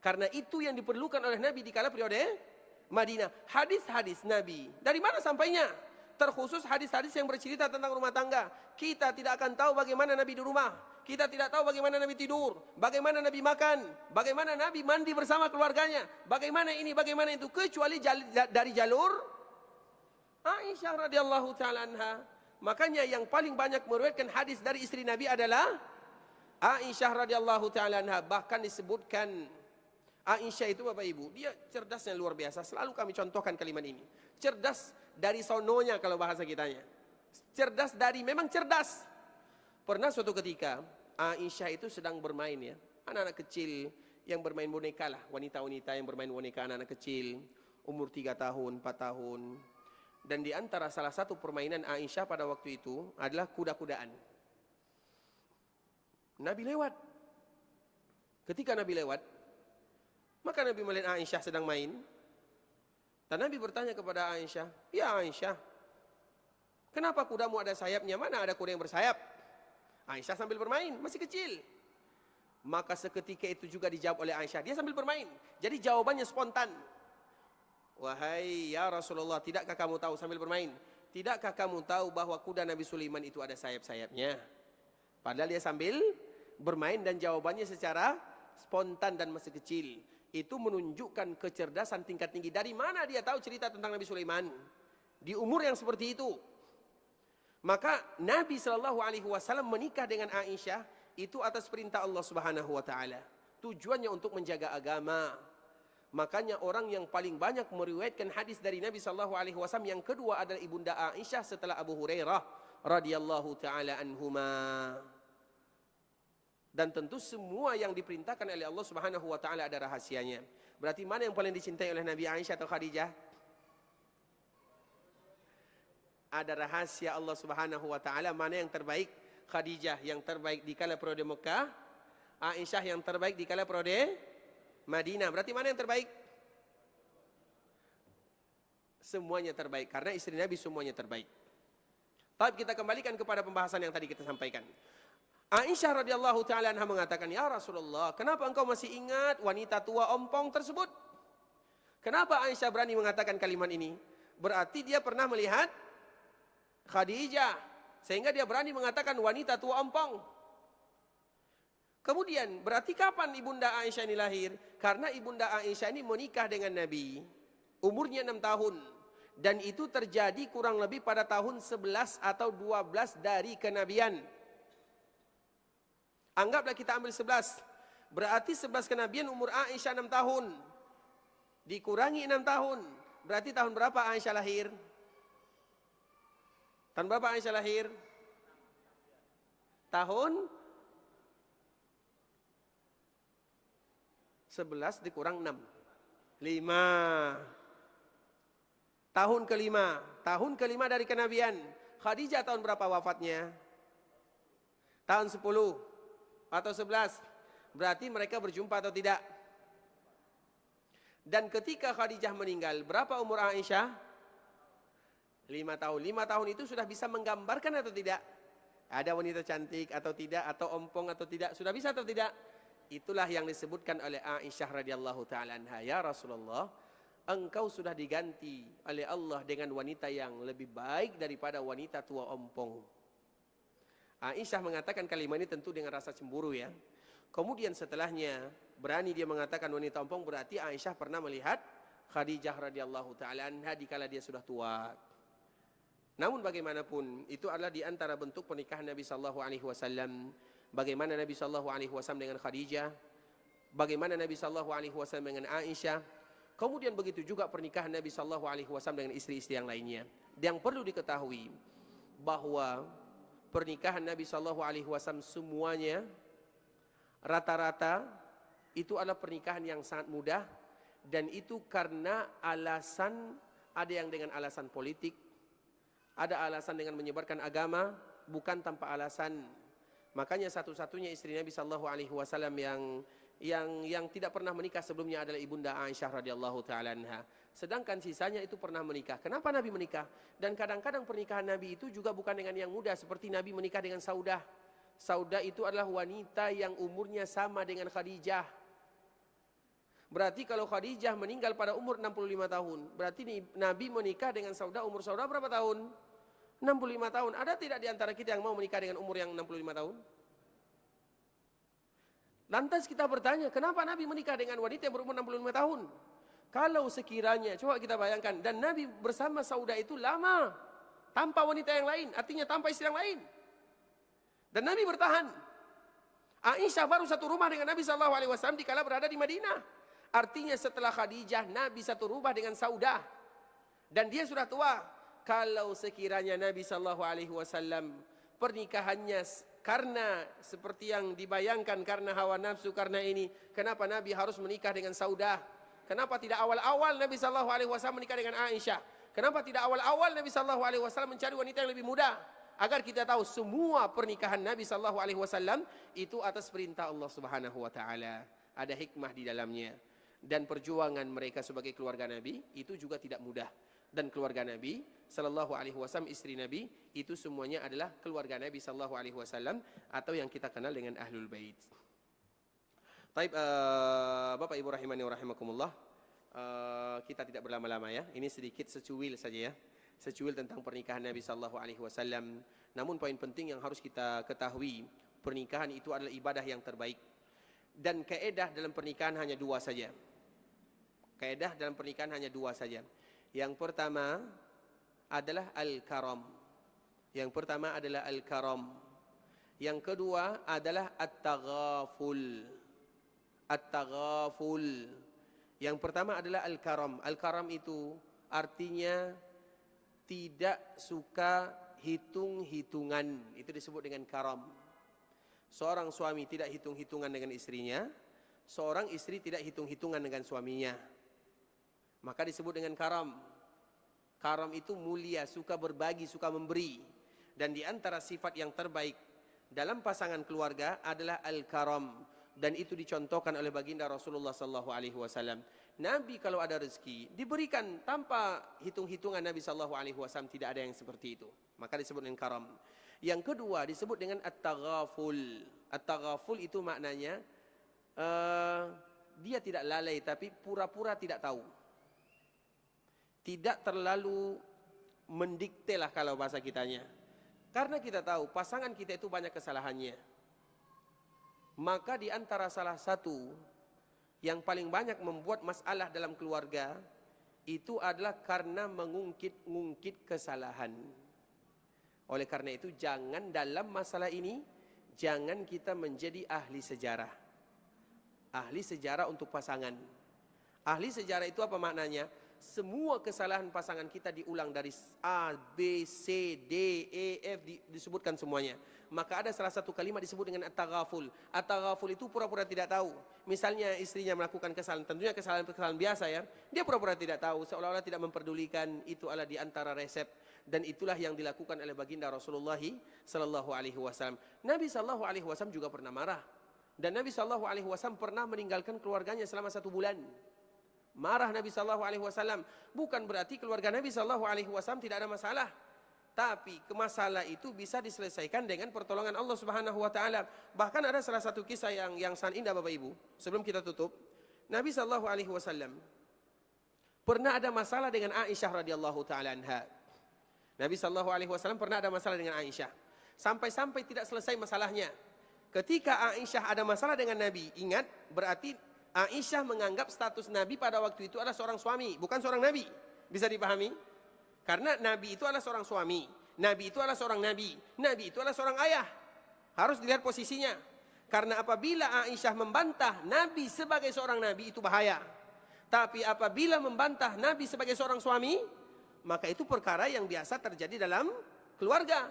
Karena itu yang diperlukan oleh Nabi di kala periode Madinah. Hadis-hadis Nabi, dari mana sampainya? Terkhusus hadis-hadis yang bercerita tentang rumah tangga. Kita tidak akan tahu bagaimana Nabi di rumah. Kita tidak tahu bagaimana Nabi tidur, bagaimana Nabi makan, bagaimana Nabi mandi bersama keluarganya, bagaimana ini, bagaimana itu, kecuali dari jalur Aisyah radhiyallahu taala anha. Makanya yang paling banyak meriwayatkan hadis dari istri Nabi adalah Aisyah radhiyallahu taala anha. Bahkan disebutkan Aisyah itu Bapak Ibu, dia cerdasnya luar biasa. Selalu kami contohkan kalimat ini. Cerdas dari sononya kalau bahasa kitanya. Cerdas dari, memang cerdas. Pernah suatu ketika Aisyah itu sedang bermain ya, anak-anak kecil yang bermain boneka lah, wanita-wanita yang bermain boneka, anak-anak kecil umur 3 tahun, 4 tahun. Dan di antara salah satu permainan Aisyah pada waktu itu adalah kuda-kudaan. Nabi lewat. Ketika Nabi lewat, maka Nabi melihat Aisyah sedang main. Dan Nabi bertanya kepada Aisyah, "Ya Aisyah, kenapa kudamu ada sayapnya? Mana ada kuda yang bersayap?" Aisyah sambil bermain, masih kecil. Maka seketika itu juga dijawab oleh Aisyah. Dia sambil bermain. Jadi jawabannya spontan. "Wahai ya Rasulullah, tidakkah kamu tahu," sambil bermain, "tidakkah kamu tahu bahwa kuda Nabi Sulaiman itu ada sayap-sayapnya?" Padahal dia sambil bermain dan jawabannya secara spontan dan masih kecil. Itu menunjukkan kecerdasan tingkat tinggi. Dari mana dia tahu cerita tentang Nabi Sulaiman? Di umur yang seperti itu. Maka Nabi SAW menikah dengan Aisyah itu atas perintah Allah Subhanahu wa taala. Tujuannya untuk menjaga agama. Makanya orang yang paling banyak meriwayatkan hadis dari Nabi SAW yang kedua adalah Ibunda Aisyah setelah Abu Hurairah radhiyallahu taala anhuma. Dan tentu semua yang diperintahkan oleh Allah Subhanahu wa taala ada rahasianya. Berarti mana yang paling dicintai oleh Nabi, Aisyah atau Khadijah? Ada rahasia Allah Subhanahu wa taala mana yang terbaik? Khadijah yang terbaik di kala periode Mekah, Aisyah yang terbaik di kala periode Madinah. Berarti mana yang terbaik? Semuanya terbaik karena istri Nabi semuanya terbaik. Tapi kita kembalikan kepada pembahasan yang tadi kita sampaikan. Aisyah radhiyallahu taala anha mengatakan, "Ya Rasulullah, kenapa engkau masih ingat wanita tua ompong tersebut?" Kenapa Aisyah berani mengatakan kalimat ini? Berarti dia pernah melihat Khadijah, sehingga dia berani mengatakan wanita tua ompong. Kemudian berarti kapan Ibunda Aisyah ini lahir? Karena Ibunda Aisyah ini menikah dengan Nabi umurnya 6 tahun. Dan itu terjadi kurang lebih pada tahun 11 atau 12 dari kenabian. Anggaplah kita ambil 11. Berarti 11 kenabian umur Aisyah 6 tahun. Dikurangi 6 tahun. Berarti tahun berapa Aisyah lahir? Tahun berapa Aisyah lahir? Tahun 11 dikurang 6. 5. Tahun kelima. Tahun kelima dari kenabian. Khadijah tahun berapa wafatnya? Tahun 10 atau 11. Berarti mereka berjumpa atau tidak? Dan ketika Khadijah meninggal, berapa umur Aisyah? 5 tahun. 5 tahun itu sudah bisa menggambarkan atau tidak? Ada wanita cantik atau tidak, atau ompong atau tidak? Sudah bisa atau tidak? itulah yang disebutkan oleh Aisyah radhiyallahu taala anha, ya Rasulullah, engkau sudah diganti oleh Allah dengan wanita yang lebih baik daripada wanita tua ompong. Aisyah mengatakan kalimat ini tentu dengan rasa cemburu ya. Kemudian setelahnya berani dia mengatakan wanita ompong, berarti Aisyah pernah melihat Khadijah radhiyallahu taala anha dikala dia sudah tua. Namun bagaimanapun itu adalah di antara bentuk pernikahan Nabi sallallahu alaihi wasallam. Bagaimana Nabi sallallahu alaihi wasallam dengan Khadijah, bagaimana Nabi sallallahu alaihi wasallam dengan Aisyah. Kemudian begitu juga pernikahan Nabi sallallahu alaihi wasallam dengan istri-istri yang lainnya. Yang perlu diketahui bahwa pernikahan Nabi sallallahu alaihi wasallam semuanya rata-rata itu adalah pernikahan yang sangat mudah, dan itu karena alasan, ada yang dengan alasan politik, ada alasan dengan menyebarkan agama, bukan tanpa alasan. Makanya satu-satunya istri Nabi sallallahu alaihi wasallam yang tidak pernah menikah sebelumnya adalah ibunda Aisyah radhiyallahu taala anha. Sedangkan sisanya itu pernah menikah. Kenapa Nabi menikah? Dan kadang-kadang pernikahan Nabi itu juga bukan dengan yang muda, seperti Nabi menikah dengan Saudah. Saudah itu adalah wanita yang umurnya sama dengan Khadijah. Berarti kalau Khadijah meninggal pada umur 65 tahun, berarti Nabi menikah dengan Saudah, umur Saudah berapa tahun? 65 tahun. Ada tidak di antara kita yang mau menikah dengan umur yang 65 tahun? Lantas kita bertanya, kenapa Nabi menikah dengan wanita yang berumur 65 tahun? Kalau sekiranya, coba kita bayangkan, dan Nabi bersama Saudah itu lama, tanpa wanita yang lain, artinya tanpa istri yang lain. Dan Nabi bertahan. Aisyah baru satu rumah dengan Nabi SAW dikala berada di Madinah. Artinya setelah Khadijah, Nabi satu rumah dengan Saudah. Dan dia sudah tua. Kalau sekiranya Nabi SAW pernikahannya karena seperti yang dibayangkan, karena hawa nafsu, karena ini, kenapa Nabi harus menikah dengan Saudah? Kenapa tidak awal-awal Nabi SAW menikah dengan Aisyah? Kenapa tidak awal-awal Nabi SAW mencari wanita yang lebih muda? Agar kita tahu semua pernikahan Nabi SAW itu atas perintah Allah Subhanahu Wa Taala. Ada hikmah di dalamnya. Dan perjuangan mereka sebagai keluarga Nabi itu juga tidak mudah. Dan keluarga Nabi sallallahu alaihi wasallam, istri Nabi itu semuanya adalah keluarga Nabi sallallahu alaihi wasallam, atau yang kita kenal dengan Ahlul Bait. Baik, Bapak Ibu rahimani wa rahimakumullah, kita tidak berlama-lama ya. Ini sedikit secuil saja ya. Secuil tentang pernikahan Nabi sallallahu alaihi wasallam. Namun poin penting yang harus kita ketahui, pernikahan itu adalah ibadah yang terbaik. Dan kaedah dalam pernikahan hanya dua saja. Kaedah dalam pernikahan hanya dua saja. Yang pertama adalah al-karam. Yang pertama adalah al-karam. Yang kedua adalah at-taghaful. At-taghaful. Yang pertama adalah al-karam. Al-karam itu artinya tidak suka hitung-hitungan. Itu disebut dengan karam. Seorang suami tidak hitung-hitungan dengan istrinya, seorang istri tidak hitung-hitungan dengan suaminya. Maka disebut dengan karam. Karam itu mulia, suka berbagi, suka memberi. Dan di antara sifat yang terbaik dalam pasangan keluarga adalah al-karam. Dan itu dicontohkan oleh baginda Rasulullah SAW. Nabi kalau ada rezeki diberikan tanpa hitung-hitungan. Nabi SAW tidak ada yang seperti itu. Maka disebut dengan karam. Yang kedua disebut dengan at-taghaful. At-taghaful itu maknanya dia tidak lalai tapi pura-pura tidak tahu. Tidak terlalu mendikte lah kalau bahasa kitanya. Karena kita tahu pasangan kita itu banyak kesalahannya. Maka di antara salah satu yang paling banyak membuat masalah dalam keluarga itu adalah karena mengungkit-ungkit kesalahan. Oleh karena itu jangan dalam masalah ini, jangan kita menjadi ahli sejarah. Ahli sejarah untuk pasangan. Ahli sejarah itu apa maknanya? Semua kesalahan pasangan kita diulang dari A, B, C, D, E, F, disebutkan semuanya. Maka ada salah satu kalimat disebut dengan at-taghaful. At-taghaful itu pura-pura tidak tahu. Misalnya istrinya melakukan kesalahan, tentunya kesalahan-kesalahan biasa ya. Dia pura-pura tidak tahu, seolah-olah tidak memperdulikan. Itu adalah di antara resep. Dan itulah yang dilakukan oleh baginda Rasulullah sallallahu alaihi wasallam. Nabi sallallahu alaihi wasallam juga pernah marah. Dan Nabi sallallahu alaihi wasallam pernah meninggalkan keluarganya selama 1 bulan. Marah Nabi sallallahu alaihi wasallam. Bukan berarti keluarga Nabi sallallahu alaihi wasallam tidak ada masalah. Tapi masalah itu bisa diselesaikan dengan pertolongan Allah Subhanahu wa taala. Bahkan ada salah satu kisah yang sangat indah Bapak Ibu. Sebelum kita tutup, Nabi sallallahu alaihi wasallam pernah ada masalah dengan Aisyah radhiyallahu taala anha. Nabi sallallahu alaihi wasallam pernah ada masalah dengan Aisyah. Sampai-sampai tidak selesai masalahnya. Ketika Aisyah ada masalah dengan Nabi, ingat berarti Aisyah menganggap status Nabi pada waktu itu adalah seorang suami, bukan seorang Nabi. Bisa dipahami? Karena Nabi itu adalah seorang suami, Nabi itu adalah seorang Nabi, Nabi itu adalah seorang ayah. Harus dilihat posisinya. Karena apabila Aisyah membantah Nabi sebagai seorang Nabi itu bahaya. Tapi apabila membantah Nabi sebagai seorang suami, maka itu perkara yang biasa terjadi dalam keluarga.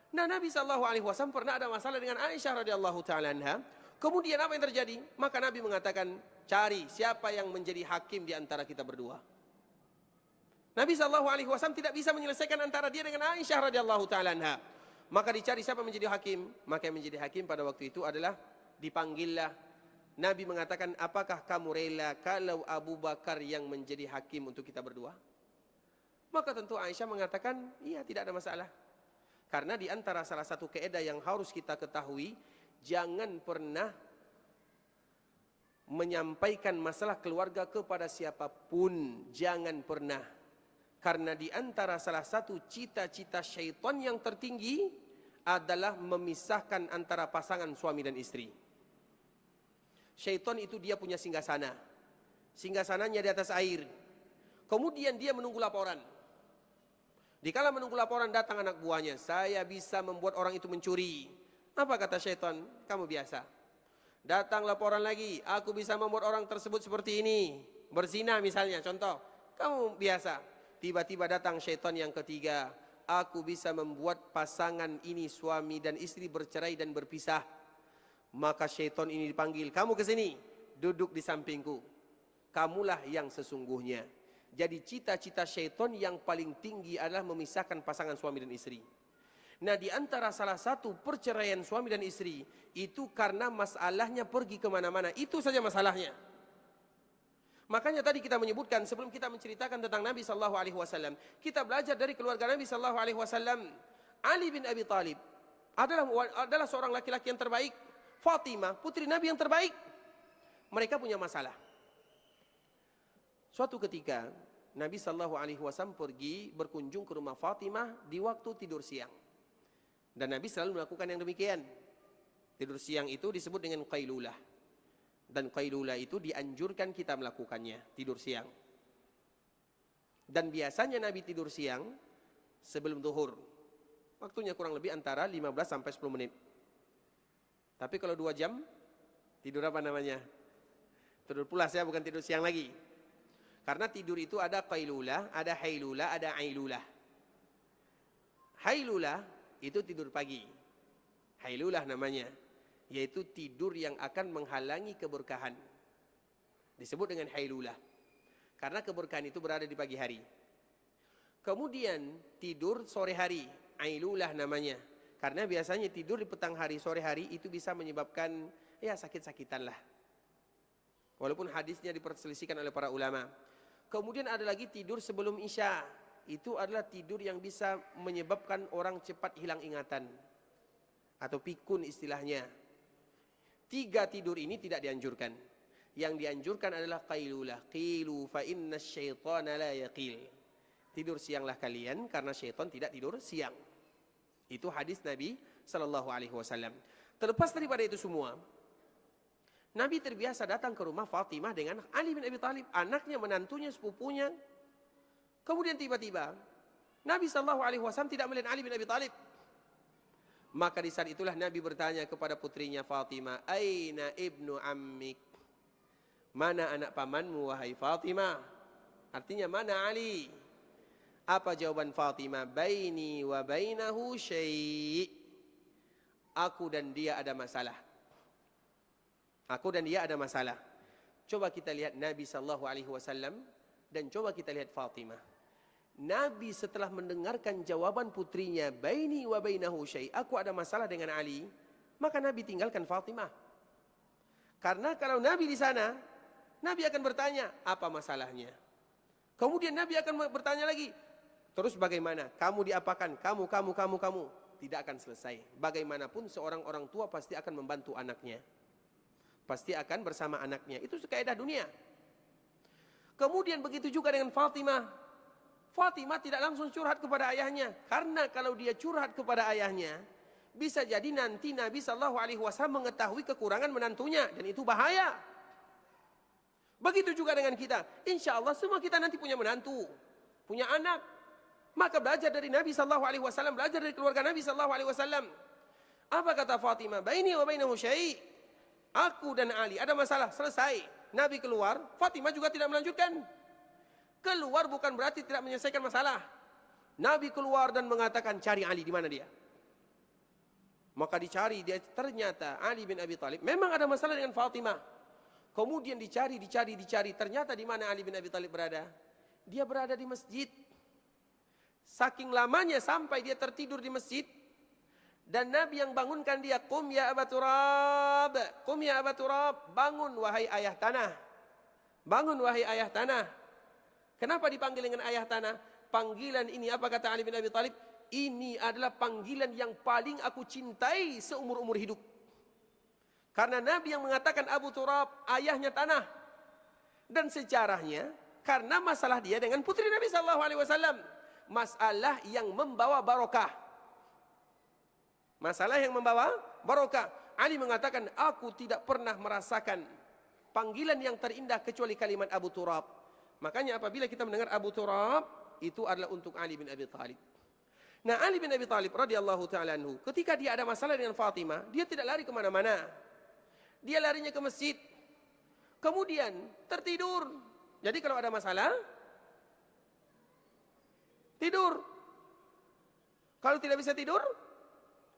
Nah, Nabi SAW pernah ada masalah dengan Aisyah radhiyallahu taala anha. Kemudian apa yang terjadi? Maka Nabi mengatakan, cari siapa yang menjadi hakim di antara kita berdua. Nabi SAW tidak bisa menyelesaikan antara dia dengan Aisyah radhiyallahu taala anha. Maka dicari siapa menjadi hakim. Maka yang menjadi hakim pada waktu itu adalah dipanggillah. Nabi mengatakan, apakah kamu rela kalau Abu Bakar yang menjadi hakim untuk kita berdua? Maka tentu Aisyah mengatakan, iya, tidak ada masalah. Karena di antara salah satu kaidah yang harus kita ketahui, jangan pernah menyampaikan masalah keluarga kepada siapapun. Jangan pernah. Karena di antara salah satu cita-cita syaitan yang tertinggi adalah memisahkan antara pasangan suami dan istri. Syaitan itu dia punya singgasana. Singgasananya di atas air. Kemudian dia menunggu laporan. Dikala menunggu laporan datang anak buahnya, saya bisa membuat orang itu mencuri. Apa kata syaitan? Kamu biasa. Datang laporan lagi, aku bisa membuat orang tersebut seperti ini. Berzina misalnya, contoh. Kamu biasa. Tiba-tiba datang syaitan yang ketiga. Aku bisa membuat pasangan ini suami dan istri bercerai dan berpisah. Maka syaitan ini dipanggil, kamu ke sini, duduk di sampingku. Kamulah yang sesungguhnya. Jadi cita-cita syaitan yang paling tinggi adalah memisahkan pasangan suami dan istri. Nah, di antara salah satu perceraian suami dan istri itu karena masalahnya pergi kemana-mana. Itu saja masalahnya. Makanya tadi kita menyebutkan sebelum kita menceritakan tentang Nabi sallallahu alaihi wasallam, kita belajar dari keluarga Nabi sallallahu alaihi wasallam. Ali bin Abi Thalib adalah seorang laki-laki yang terbaik. Fatimah, putri Nabi yang terbaik. Mereka punya masalah. Suatu ketika Nabi sallallahu alaihi wasallam pergi berkunjung ke rumah Fatimah di waktu tidur siang. Dan Nabi selalu melakukan yang demikian. Tidur siang itu disebut dengan qailulah. Dan qailulah itu dianjurkan kita melakukannya, tidur siang. Dan biasanya Nabi tidur siang sebelum zuhur. Waktunya kurang lebih antara 15 sampai 10 menit. Tapi kalau 2 jam, tidur apa namanya? Tidur pulas ya, bukan tidur siang lagi. Karena tidur itu ada qailulah, ada hailulah, ada ailulah. Hailulah itu tidur pagi. Hailulah namanya. Yaitu tidur yang akan menghalangi keberkahan. Disebut dengan hailulah. Karena keberkahan itu berada di pagi hari. Kemudian tidur sore hari. Ailulah namanya. Karena biasanya tidur di petang hari, sore hari itu bisa menyebabkan ya sakit-sakitan lah. Walaupun hadisnya diperselisihkan oleh para ulama. Kemudian ada lagi tidur sebelum isya. Itu adalah tidur yang bisa menyebabkan orang cepat hilang ingatan. Atau pikun istilahnya. 3 tidur ini tidak dianjurkan. Yang dianjurkan adalah qailulah. Qilu fa inna syaitana la yaqil. Tidur sianglah kalian karena syaitan tidak tidur siang. Itu hadis Nabi sallallahu alaihi wasallam. Terlepas daripada itu semua, Nabi terbiasa datang ke rumah Fatimah dengan Ali bin Abi Thalib, anaknya, menantunya, sepupunya. Kemudian tiba-tiba Nabi sallallahu alaihi wasallam tidak melihat Ali bin Abi Thalib. Maka di saat itulah Nabi bertanya kepada putrinya Fatimah, "Aina ibnu ammik?" Mana anak pamanmu wahai Fatimah? Artinya mana Ali? Apa jawaban Fatimah? Baini wa bainahu syai'. Aku dan dia ada masalah. Aku dan dia ada masalah. Coba kita lihat Nabi sallallahu alaihi wasallam dan coba kita lihat Fatimah. Nabi setelah mendengarkan jawaban putrinya, baini wa bainahu syai', aku ada masalah dengan Ali, maka Nabi tinggalkan Fatimah. Karena kalau Nabi di sana, Nabi akan bertanya, apa masalahnya? Kemudian Nabi akan bertanya lagi, Terus bagaimana? Kamu diapakan? Kamu. Tidak akan selesai. Bagaimanapun seorang orang tua pasti akan membantu anaknya. Pasti akan bersama anaknya. Itu kaidah dunia. Kemudian begitu juga dengan Fatimah. Fatimah tidak langsung curhat kepada ayahnya. Karena kalau dia curhat kepada ayahnya, bisa jadi nanti Nabi SAW mengetahui kekurangan menantunya. Dan itu bahaya. Begitu juga dengan kita. Insya Allah semua kita nanti punya menantu. Punya anak. Maka belajar dari Nabi SAW. Belajar dari keluarga Nabi SAW. Apa kata Fatimah? Baini wa bainahu syai'. Aku dan Ali ada masalah, selesai. Nabi keluar, Fatimah juga tidak melanjutkan. Keluar bukan berarti tidak menyelesaikan masalah. Nabi keluar dan mengatakan, cari Ali, di mana dia? Maka dicari, dia ternyata Ali bin Abi Thalib memang ada masalah dengan Fatimah. Kemudian dicari, ternyata di mana Ali bin Abi Thalib berada? Dia berada di masjid. Saking lamanya sampai dia tertidur di masjid. Dan Nabi yang bangunkan dia, Qum ya Aba Turab, Qum ya Aba Turab, bangun wahai ayah tanah. Bangun wahai ayah tanah. Kenapa dipanggil dengan ayah tanah? Panggilan ini apa kata Ali bin Abi Thalib? Ini adalah panggilan yang paling aku cintai seumur-umur hidup. Karena Nabi yang mengatakan Abu Turab, ayahnya tanah. Dan sejarahnya, karena masalah dia dengan putri Nabi SAW. Masalah yang membawa barokah. Masalah yang membawa barokah. Ali mengatakan, aku tidak pernah merasakan panggilan yang terindah kecuali kalimat Abu Turab. Makanya apabila kita mendengar Abu Turab, itu adalah untuk Ali bin Abi Thalib. Nah, Ali bin Abi Thalib radhiyallahu ta'ala anhu, ketika dia ada masalah dengan Fatimah, dia tidak lari kemana-mana. Dia larinya ke masjid. Kemudian tertidur. Jadi kalau ada masalah, tidur. Kalau tidak bisa tidur,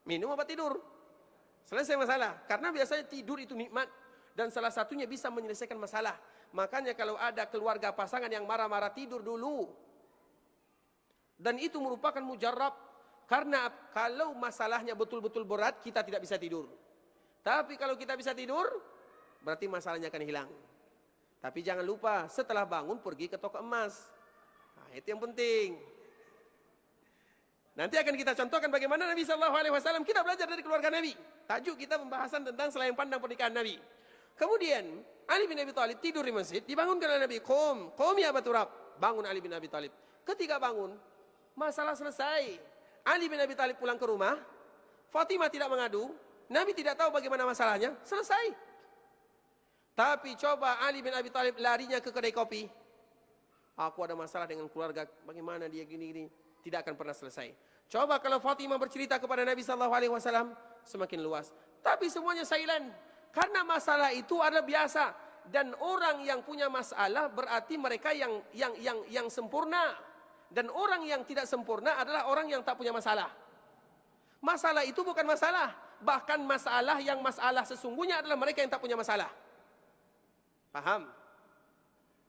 minum apa tidur? Selesai masalah. Karena biasanya tidur itu nikmat. Dan salah satunya bisa menyelesaikan masalah. Makanya kalau ada keluarga pasangan yang marah-marah, tidur dulu. Dan itu merupakan mujarab. Karena kalau masalahnya betul-betul berat, kita tidak bisa tidur. Tapi kalau kita bisa tidur, berarti masalahnya akan hilang. Tapi jangan lupa, setelah bangun pergi ke toko emas. Nah, itu yang penting. Nanti akan kita contohkan bagaimana Nabi SAW, kita belajar dari keluarga Nabi. Tajuk kita pembahasan tentang selayang pandang pernikahan Nabi. Kemudian Ali bin Abi Thalib tidur di masjid, dibangunkan oleh Nabi. Qum ya Aba Turab. Bangun Ali bin Abi Thalib. Ketika bangun, masalah selesai. Ali bin Abi Thalib pulang ke rumah. Fatimah tidak mengadu. Nabi tidak tahu bagaimana masalahnya. Selesai. Tapi coba Ali bin Abi Thalib larinya ke kedai kopi. Aku ada masalah dengan keluarga. Bagaimana dia gini-gini. Tidak akan pernah selesai. Coba kalau Fatimah bercerita kepada Nabi SAW, semakin luas. Tapi semuanya silent. Karena masalah itu adalah biasa. Dan orang yang punya masalah berarti mereka yang sempurna. Dan orang yang tidak sempurna adalah orang yang tak punya masalah. Masalah itu bukan masalah. Bahkan masalah sesungguhnya adalah mereka yang tak punya masalah. Paham?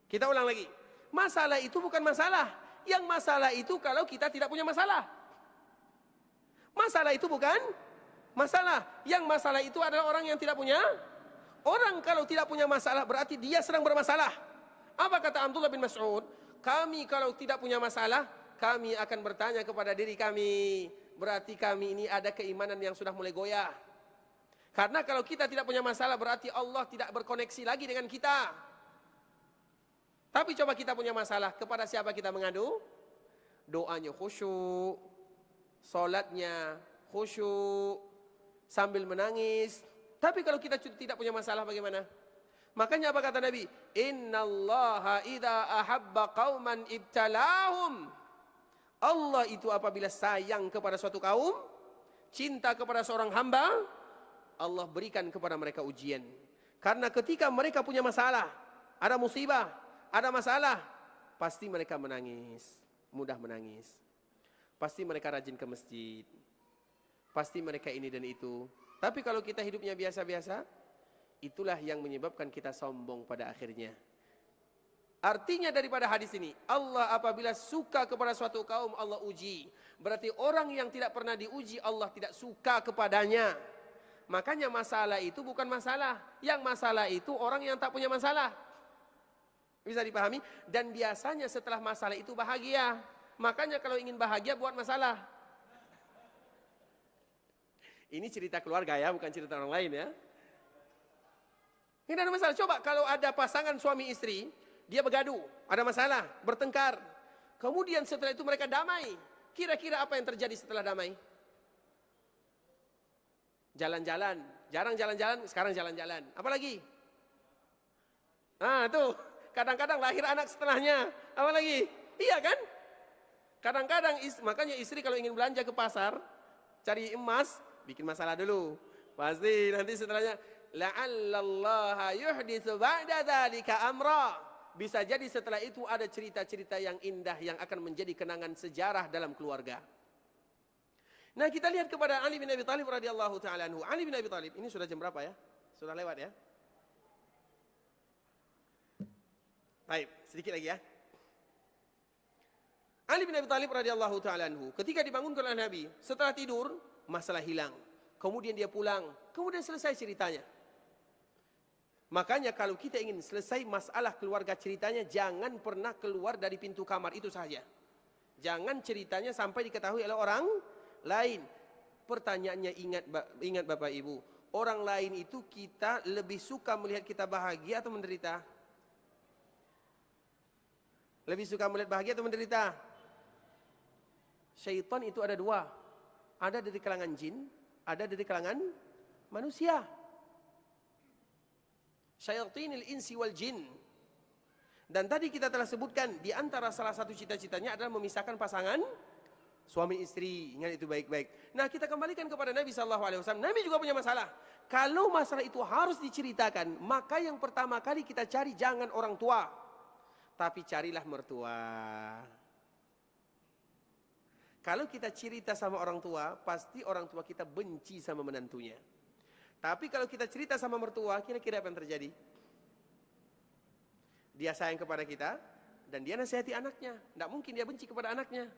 Kita ulang lagi. Masalah itu bukan masalah. Yang masalah itu kalau kita tidak punya masalah. Masalah itu bukan masalah. Yang masalah itu adalah orang yang tidak punya. Orang kalau tidak punya masalah berarti dia sedang bermasalah. Apa kata Abdullah bin Mas'ud? Kami kalau tidak punya masalah, kami akan bertanya kepada diri kami. Berarti kami ini ada keimanan yang sudah mulai goyah. Karena kalau kita tidak punya masalah berarti Allah tidak berkoneksi lagi dengan kita. Tapi coba kita punya masalah, kepada siapa kita mengadu? Doanya khusyuk, salatnya khusyuk, sambil menangis. Tapi kalau kita tidak punya masalah bagaimana? Makanya apa kata Nabi? Innallaha idza ahabba qauman ibtalahum. Allah itu apabila sayang kepada suatu kaum, cinta kepada seorang hamba, Allah berikan kepada mereka ujian. Karena ketika mereka punya masalah, ada musibah, ada masalah, pasti mereka menangis, mudah menangis. Pasti mereka rajin ke masjid. Pasti mereka ini dan itu. Tapi kalau kita hidupnya biasa-biasa, itulah yang menyebabkan kita sombong pada akhirnya. Artinya daripada hadis ini, Allah apabila suka kepada suatu kaum, Allah uji. Berarti orang yang tidak pernah diuji, Allah tidak suka kepadanya. Makanya masalah itu bukan masalah. Yang masalah itu orang yang tak punya masalah. Bisa dipahami? Dan biasanya setelah masalah itu bahagia. Makanya kalau ingin bahagia buat masalah. Ini cerita keluarga ya, bukan cerita orang lain ya. Ini ada masalah. Coba kalau ada pasangan suami istri, dia bergaduh, ada masalah, bertengkar. Kemudian setelah itu mereka damai. Kira-kira apa yang terjadi setelah damai? Jalan-jalan, jarang jalan-jalan, sekarang jalan-jalan. Apalagi? Nah tuh, kadang-kadang lahir anak setelahnya. Apalagi? Iya kan? Kadang-kadang, makanya istri kalau ingin belanja ke pasar, cari emas, bikin masalah dulu. Pasti nanti setelahnya, la'allallaha yuhditsu ba'da dzalika amra. Bisa jadi setelah itu ada cerita-cerita yang indah yang akan menjadi kenangan sejarah dalam keluarga. Nah, kita lihat kepada Ali bin Abi Thalib radhiyallahu taala anhu. Ali bin Abi Thalib, ini sudah jam berapa ya? Sudah lewat ya? Baik, sedikit lagi ya. Ali bin Abi Thalib radhiyallahu taala anhu, ketika dibangunkan oleh Nabi, setelah tidur, masalah hilang. Kemudian dia pulang, kemudian selesai ceritanya. Makanya kalau kita ingin selesai masalah keluarga ceritanya, jangan pernah keluar dari pintu kamar, itu saja. Jangan ceritanya sampai diketahui oleh orang lain. Pertanyaannya, ingat Bapak Ibu, orang lain itu kita lebih suka melihat kita bahagia atau menderita? Lebih suka melihat bahagia atau menderita? Syaitan itu ada dua. Ada dari kalangan jin, ada dari kalangan manusia. Syayatinil insi wal jin. Dan tadi kita telah sebutkan, di antara salah satu cita-citanya adalah memisahkan pasangan suami istri. Ingat itu baik-baik. Nah, kita kembalikan kepada Nabi SAW. Nabi juga punya masalah. Kalau masalah itu harus diceritakan, maka yang pertama kali kita cari jangan orang tua, tapi carilah mertua. Kalau kita cerita sama orang tua, pasti orang tua kita benci sama menantunya. Tapi kalau kita cerita sama mertua, kira-kira apa yang terjadi? Dia sayang kepada kita, dan dia nasihati anaknya. Tidak mungkin dia benci kepada anaknya.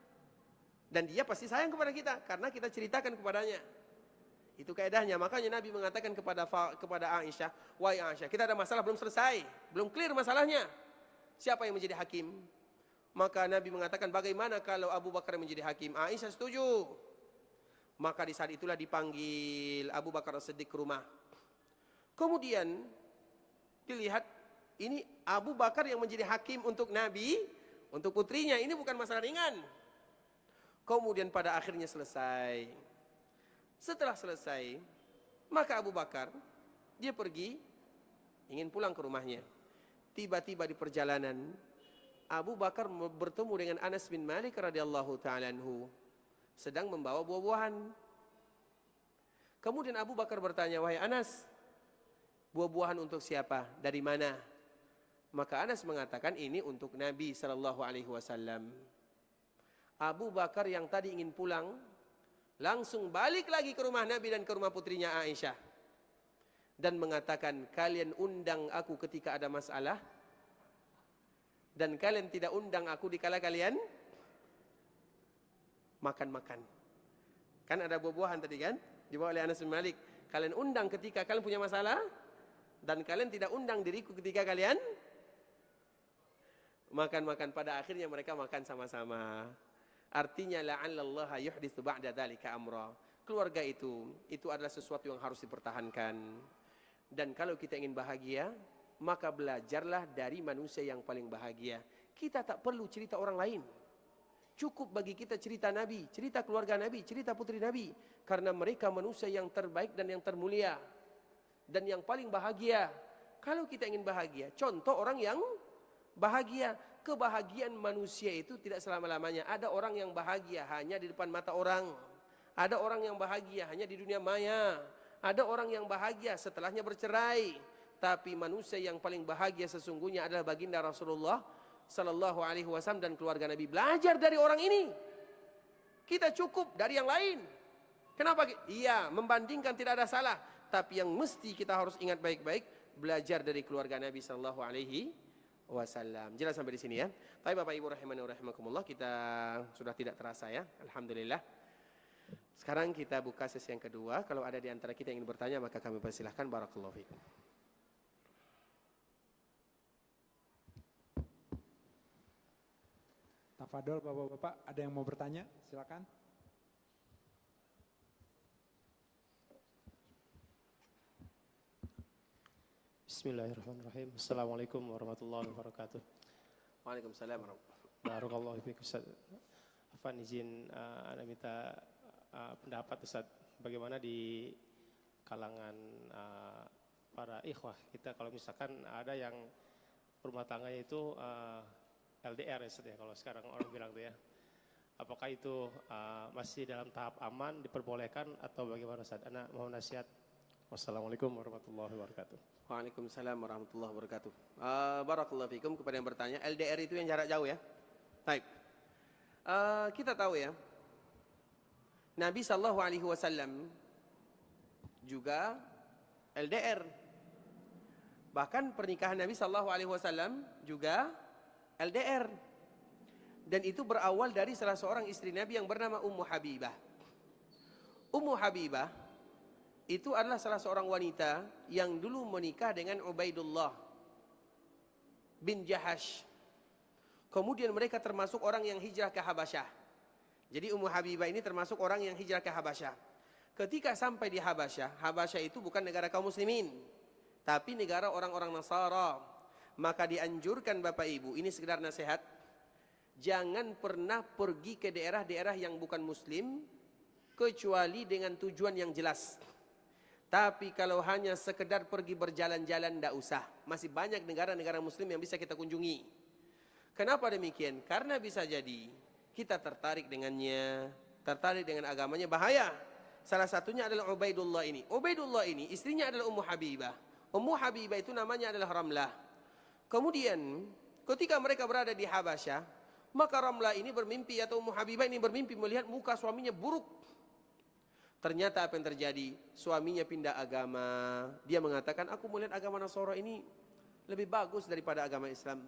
Dan dia pasti sayang kepada kita, karena kita ceritakan kepadanya. Itu kaedahnya. Makanya Nabi mengatakan kepada Aisyah, wahai Aisyah, kita ada masalah belum selesai, belum clear masalahnya. Siapa yang menjadi hakim? Maka Nabi mengatakan, bagaimana kalau Abu Bakar menjadi hakim? Aisyah setuju. Maka di saat itulah dipanggil Abu Bakar As-Siddiq ke rumah. Kemudian dilihat, ini Abu Bakar yang menjadi hakim untuk Nabi, untuk putrinya. Ini bukan masalah ringan. Kemudian pada akhirnya selesai. Setelah selesai, maka Abu Bakar, dia pergi, ingin pulang ke rumahnya. Tiba-tiba di perjalanan, Abu Bakar bertemu dengan Anas bin Malik radhiyallahu ta'ala anhu, sedang membawa buah-buahan. Kemudian Abu Bakar bertanya, wahai Anas, buah-buahan untuk siapa? Dari mana? Maka Anas mengatakan, ini untuk Nabi SAW. Abu Bakar yang tadi ingin pulang, langsung balik lagi ke rumah Nabi dan ke rumah putrinya Aisyah. Dan mengatakan, kalian undang aku ketika ada masalah, dan kalian tidak undang aku dikala kalian makan-makan. Kan ada buah-buahan tadi kan, dibawa oleh Anas bin Malik. Kalian undang ketika kalian punya masalah, dan kalian tidak undang diriku ketika kalian makan-makan. Pada akhirnya mereka makan sama-sama. Artinya la'allallaha yuhditsu ba'da dzalika amra. Keluarga itu adalah sesuatu yang harus dipertahankan. Dan kalau kita ingin bahagia, maka belajarlah dari manusia yang paling bahagia. Kita tak perlu cerita orang lain. Cukup bagi kita cerita Nabi, cerita keluarga Nabi, cerita putri Nabi. Karena mereka manusia yang terbaik dan yang termulia. Dan yang paling bahagia. Kalau kita ingin bahagia, contoh orang yang bahagia. Kebahagiaan manusia itu tidak selama-lamanya. Ada orang yang bahagia hanya di depan mata orang. Ada orang yang bahagia hanya di dunia maya. Ada orang yang bahagia setelahnya bercerai. Tapi manusia yang paling bahagia sesungguhnya adalah baginda Rasulullah Sallallahu Alaihi Wasallam dan keluarga Nabi. Belajar dari orang ini. Kita cukup dari yang lain. Kenapa? Iya, membandingkan tidak ada salah. Tapi yang mesti kita harus ingat baik-baik, belajar dari keluarga Nabi Sallallahu Alaihi Wasallam. Jelas sampai di sini ya. Tapi Bapak Ibu rahimani wa rahimakumullah, kita sudah tidak terasa ya. Alhamdulillah. Sekarang kita buka sesi yang kedua. Kalau ada di antara kita yang ingin bertanya, maka kami persilahkan. Barakallahu fiikum. Tafadol Bapak-bapak, ada yang mau bertanya? Silakan. Bismillahirrahmanirrahim. Assalamualaikum warahmatullahi wabarakatuh. Waalaikumsalam warahmatullahi wabarakatuh. Barakallahu fiik Ustaz. Afan izin Anda minta pendapat Ustaz, bagaimana di kalangan para ikhwah kita kalau misalkan ada yang rumah tangganya itu LDR ya Ustaz ya, kalau sekarang orang bilang tuh ya. Apakah itu masih dalam tahap aman, diperbolehkan atau bagaimana Ustaz? Ana mohon nasihat. Wassalamualaikum warahmatullahi wabarakatuh. Waalaikumsalam warahmatullahi wabarakatuh. Barakallahu fikum kepada yang bertanya, LDR itu yang jarak jauh ya. Baik. Kita tahu ya, Nabi SAW juga LDR. Bahkan pernikahan Nabi SAW juga LDR. Dan itu berawal dari salah seorang istri Nabi yang bernama Ummu Habibah. Ummu Habibah itu adalah salah seorang wanita yang dulu menikah dengan Ubaidullah bin Jahash. Kemudian mereka termasuk orang yang hijrah ke Habasyah. Jadi Ummu Habibah ini termasuk orang yang hijrah ke Habasyah. Ketika sampai di Habasyah, Habasyah itu bukan negara kaum muslimin, tapi negara orang-orang Nasara. Maka dianjurkan Bapak Ibu, ini sekedar nasihat, jangan pernah pergi ke daerah-daerah yang bukan muslim kecuali dengan tujuan yang jelas. Tapi kalau hanya sekedar pergi berjalan-jalan, tidak usah. Masih banyak negara-negara muslim yang bisa kita kunjungi. Kenapa demikian? Karena bisa jadi kita tertarik dengannya, tertarik dengan agamanya, bahaya. Salah satunya adalah Ubaidullah ini. Ubaidullah ini istrinya adalah Ummu Habibah. Ummu Habibah itu namanya adalah Ramlah. Kemudian ketika mereka berada di Habasyah, maka Ramlah ini bermimpi, atau Ummu Habibah ini bermimpi melihat muka suaminya buruk. Ternyata apa yang terjadi? Suaminya pindah agama. Dia mengatakan, aku melihat agama Nasara ini lebih bagus daripada agama Islam.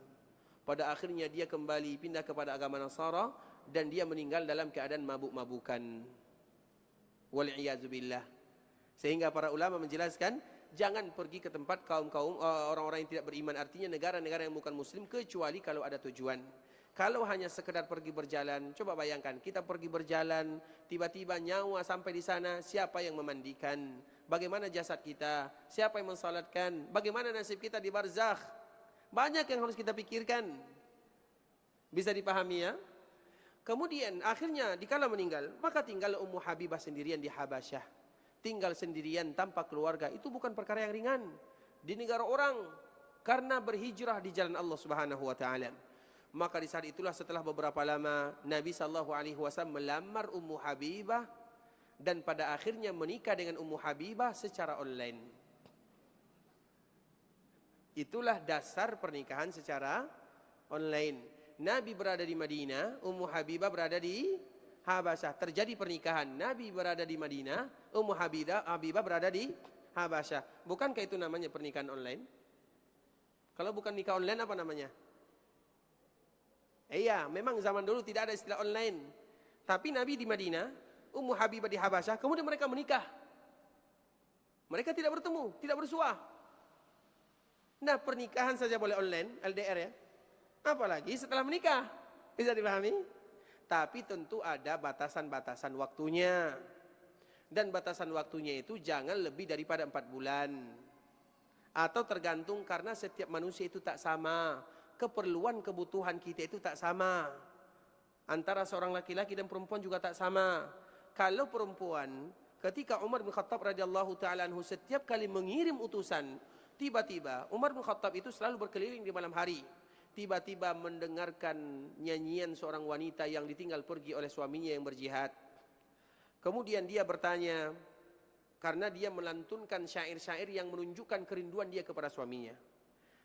Pada akhirnya dia kembali pindah kepada agama Nasara dan dia meninggal dalam keadaan mabuk-mabukan. Wal'iyazubillah. Sehingga para ulama menjelaskan, jangan pergi ke tempat kaum-kaum orang-orang yang tidak beriman, artinya negara-negara yang bukan muslim, kecuali kalau ada tujuan. Kalau hanya sekedar pergi berjalan, coba bayangkan, kita pergi berjalan, tiba-tiba nyawa sampai di sana, siapa yang memandikan? Bagaimana jasad kita? Siapa yang mensalatkan? Bagaimana nasib kita di barzakh? Banyak yang harus kita pikirkan. Bisa dipahami ya? Kemudian akhirnya dikala meninggal, maka tinggal Ummu Habibah sendirian di Habasyah. Tinggal sendirian tanpa keluarga, itu bukan perkara yang ringan. Di negara orang, karena berhijrah di jalan Allah Subhanahu wa Ta'ala. Maka di saat itulah setelah beberapa lama Nabi SAW melamar Ummu Habibah dan pada akhirnya menikah dengan Ummu Habibah secara online. Itulah dasar pernikahan secara online. Nabi berada di Madinah, Ummu Habibah berada di Habasyah. Terjadi pernikahan, Nabi berada di Madinah, Ummu Habibah berada di Habasyah. Bukankah itu namanya pernikahan online? Kalau bukan nikah online apa namanya? Iya, memang zaman dulu tidak ada istilah online. Tapi Nabi di Madinah, Ummu Habibah di Habasyah, kemudian mereka menikah. Mereka tidak bertemu, tidak bersuah. Nah, pernikahan saja boleh online, LDR ya. Apalagi setelah menikah. Bisa dipahami? Tapi tentu ada batasan-batasan waktunya. Dan batasan waktunya itu jangan lebih daripada 4 bulan. Atau tergantung karena setiap manusia itu tak sama. Keperluan kebutuhan kita itu tak sama. Antara seorang laki-laki dan perempuan juga tak sama. Kalau perempuan, ketika Umar bin Khattab radhiyallahu ta'ala anhu setiap kali mengirim utusan, tiba-tiba Umar bin Khattab itu selalu berkeliling di malam hari. Tiba-tiba mendengarkan nyanyian seorang wanita yang ditinggal pergi oleh suaminya yang berjihad. Kemudian dia bertanya, karena dia melantunkan syair-syair yang menunjukkan kerinduan dia kepada suaminya.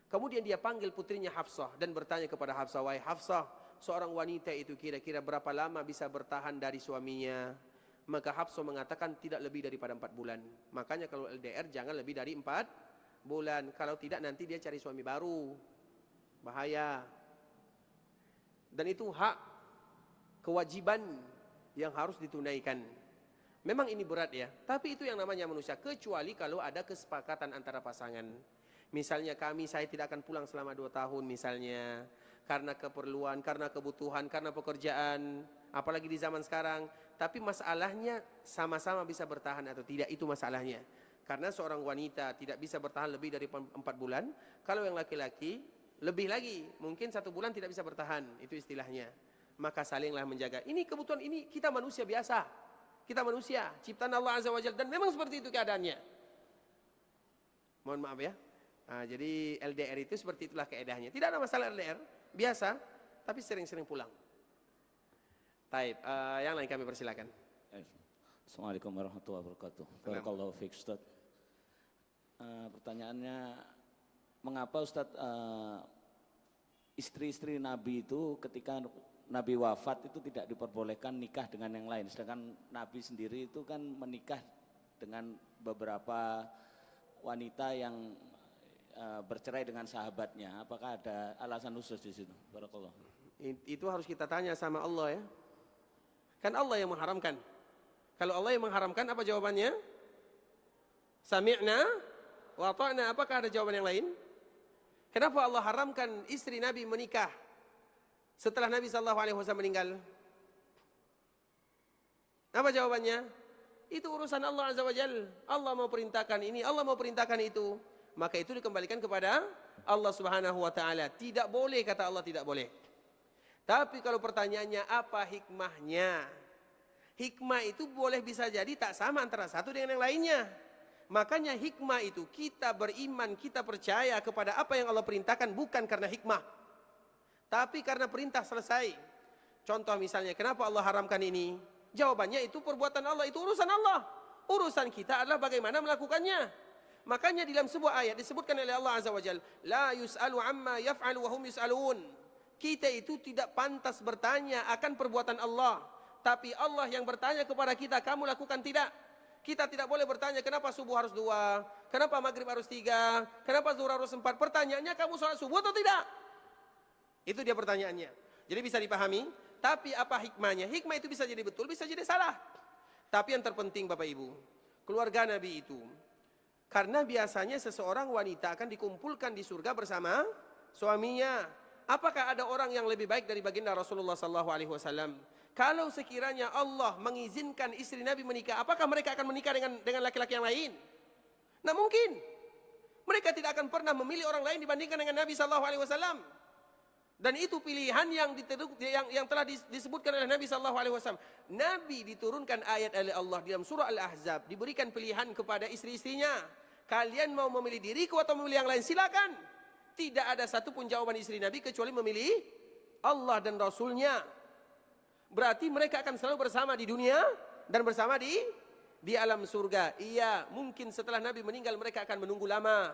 Kemudian dia panggil putrinya Hafsah dan bertanya kepada Hafsah, wahai Hafsah, seorang wanita itu kira-kira berapa lama bisa bertahan dari suaminya? Maka Hafsah mengatakan tidak lebih daripada 4 bulan. Makanya kalau LDR jangan lebih dari 4 bulan. Kalau tidak nanti dia cari suami baru. Bahaya. Dan itu hak, kewajiban yang harus ditunaikan. Memang ini berat ya, tapi itu yang namanya manusia. Kecuali kalau ada kesepakatan antara pasangan. Misalnya saya tidak akan pulang selama 2 tahun misalnya. karena keperluan, karena kebutuhan, karena pekerjaan, apalagi di zaman sekarang. Tapi masalahnya sama-sama bisa bertahan atau tidak, itu masalahnya. Karena seorang wanita tidak bisa bertahan lebih dari 4 bulan. Kalau yang laki-laki lebih lagi, mungkin 1 bulan tidak bisa bertahan, itu istilahnya. Maka salinglah menjaga. Ini kebutuhan, ini kita manusia biasa. Kita manusia, ciptaan Allah Azza wa Jalla, dan memang seperti itu keadaannya. Mohon maaf ya. Nah, jadi LDR itu seperti itulah keadaannya. Tidak ada masalah LDR, biasa, tapi sering-sering pulang. Taib, yang lain kami persilakan. Assalamualaikum warahmatullahi wabarakatuh. Barakallahu fiik Ustaz. Pertanyaannya, mengapa Ustaz istri-istri Nabi itu ketika Nabi wafat itu tidak diperbolehkan nikah dengan yang lain, sedangkan Nabi sendiri itu kan menikah dengan beberapa wanita yang bercerai dengan sahabatnya? Apakah ada alasan khusus di situ? Barakallah. Itu harus kita tanya sama Allah ya. Kan Allah yang mengharamkan. Kalau Allah yang mengharamkan, apa jawabannya? Sami'na wa ata'na. Apakah ada jawaban yang lain? Kenapa Allah haramkan istri Nabi menikah setelah Nabi SAW meninggal? Apa jawabannya? Itu urusan Allah Azza wa Jalla. Allah mau perintahkan ini, Allah mau perintahkan itu. Maka itu dikembalikan kepada Allah Subhanahu wa taala. Tidak boleh, kata Allah, tidak boleh. Tapi kalau pertanyaannya apa hikmahnya? Hikmah itu boleh bisa jadi tak sama antara satu dengan yang lainnya. Makanya hikmah itu kita beriman, kita percaya kepada apa yang Allah perintahkan bukan karena hikmah, tapi karena perintah selesai. Contoh misalnya, kenapa Allah haramkan ini? Jawabannya itu perbuatan Allah, itu urusan Allah. Urusan kita adalah bagaimana melakukannya. Makanya dalam sebuah ayat disebutkan oleh Allah Azza wa Jalla, la yus'alu amma yaf'alu wa hum yus'alun. Kita itu tidak pantas bertanya akan perbuatan Allah, tapi Allah yang bertanya kepada kita, kamu lakukan tidak? Kita tidak boleh bertanya kenapa subuh harus 2, kenapa maghrib harus 3, kenapa zuhur harus 4. Pertanyaannya, kamu sholat subuh atau tidak? Itu dia pertanyaannya. Jadi bisa dipahami. Tapi apa hikmahnya? Hikmah itu bisa jadi betul, bisa jadi salah. Tapi yang terpenting Bapak Ibu, keluarga Nabi itu, karena biasanya seseorang wanita akan dikumpulkan di surga bersama suaminya. Apakah ada orang yang lebih baik dari baginda Rasulullah SAW? Kalau sekiranya Allah mengizinkan istri Nabi menikah, apakah mereka akan menikah dengan laki-laki yang lain? Nah mungkin. Mereka tidak akan pernah memilih orang lain dibandingkan dengan Nabi SAW. Dan itu pilihan yang telah disebutkan oleh Nabi SAW. Nabi diturunkan ayat oleh Allah dalam surah Al-Ahzab, diberikan pilihan kepada istri-istrinya. Kalian mau memilih diriku atau memilih yang lain? Silakan. Tidak ada satupun jawaban istri Nabi kecuali memilih Allah dan Rasulnya. Berarti mereka akan selalu bersama di dunia dan bersama di alam surga. Iya, mungkin setelah Nabi meninggal mereka akan menunggu lama.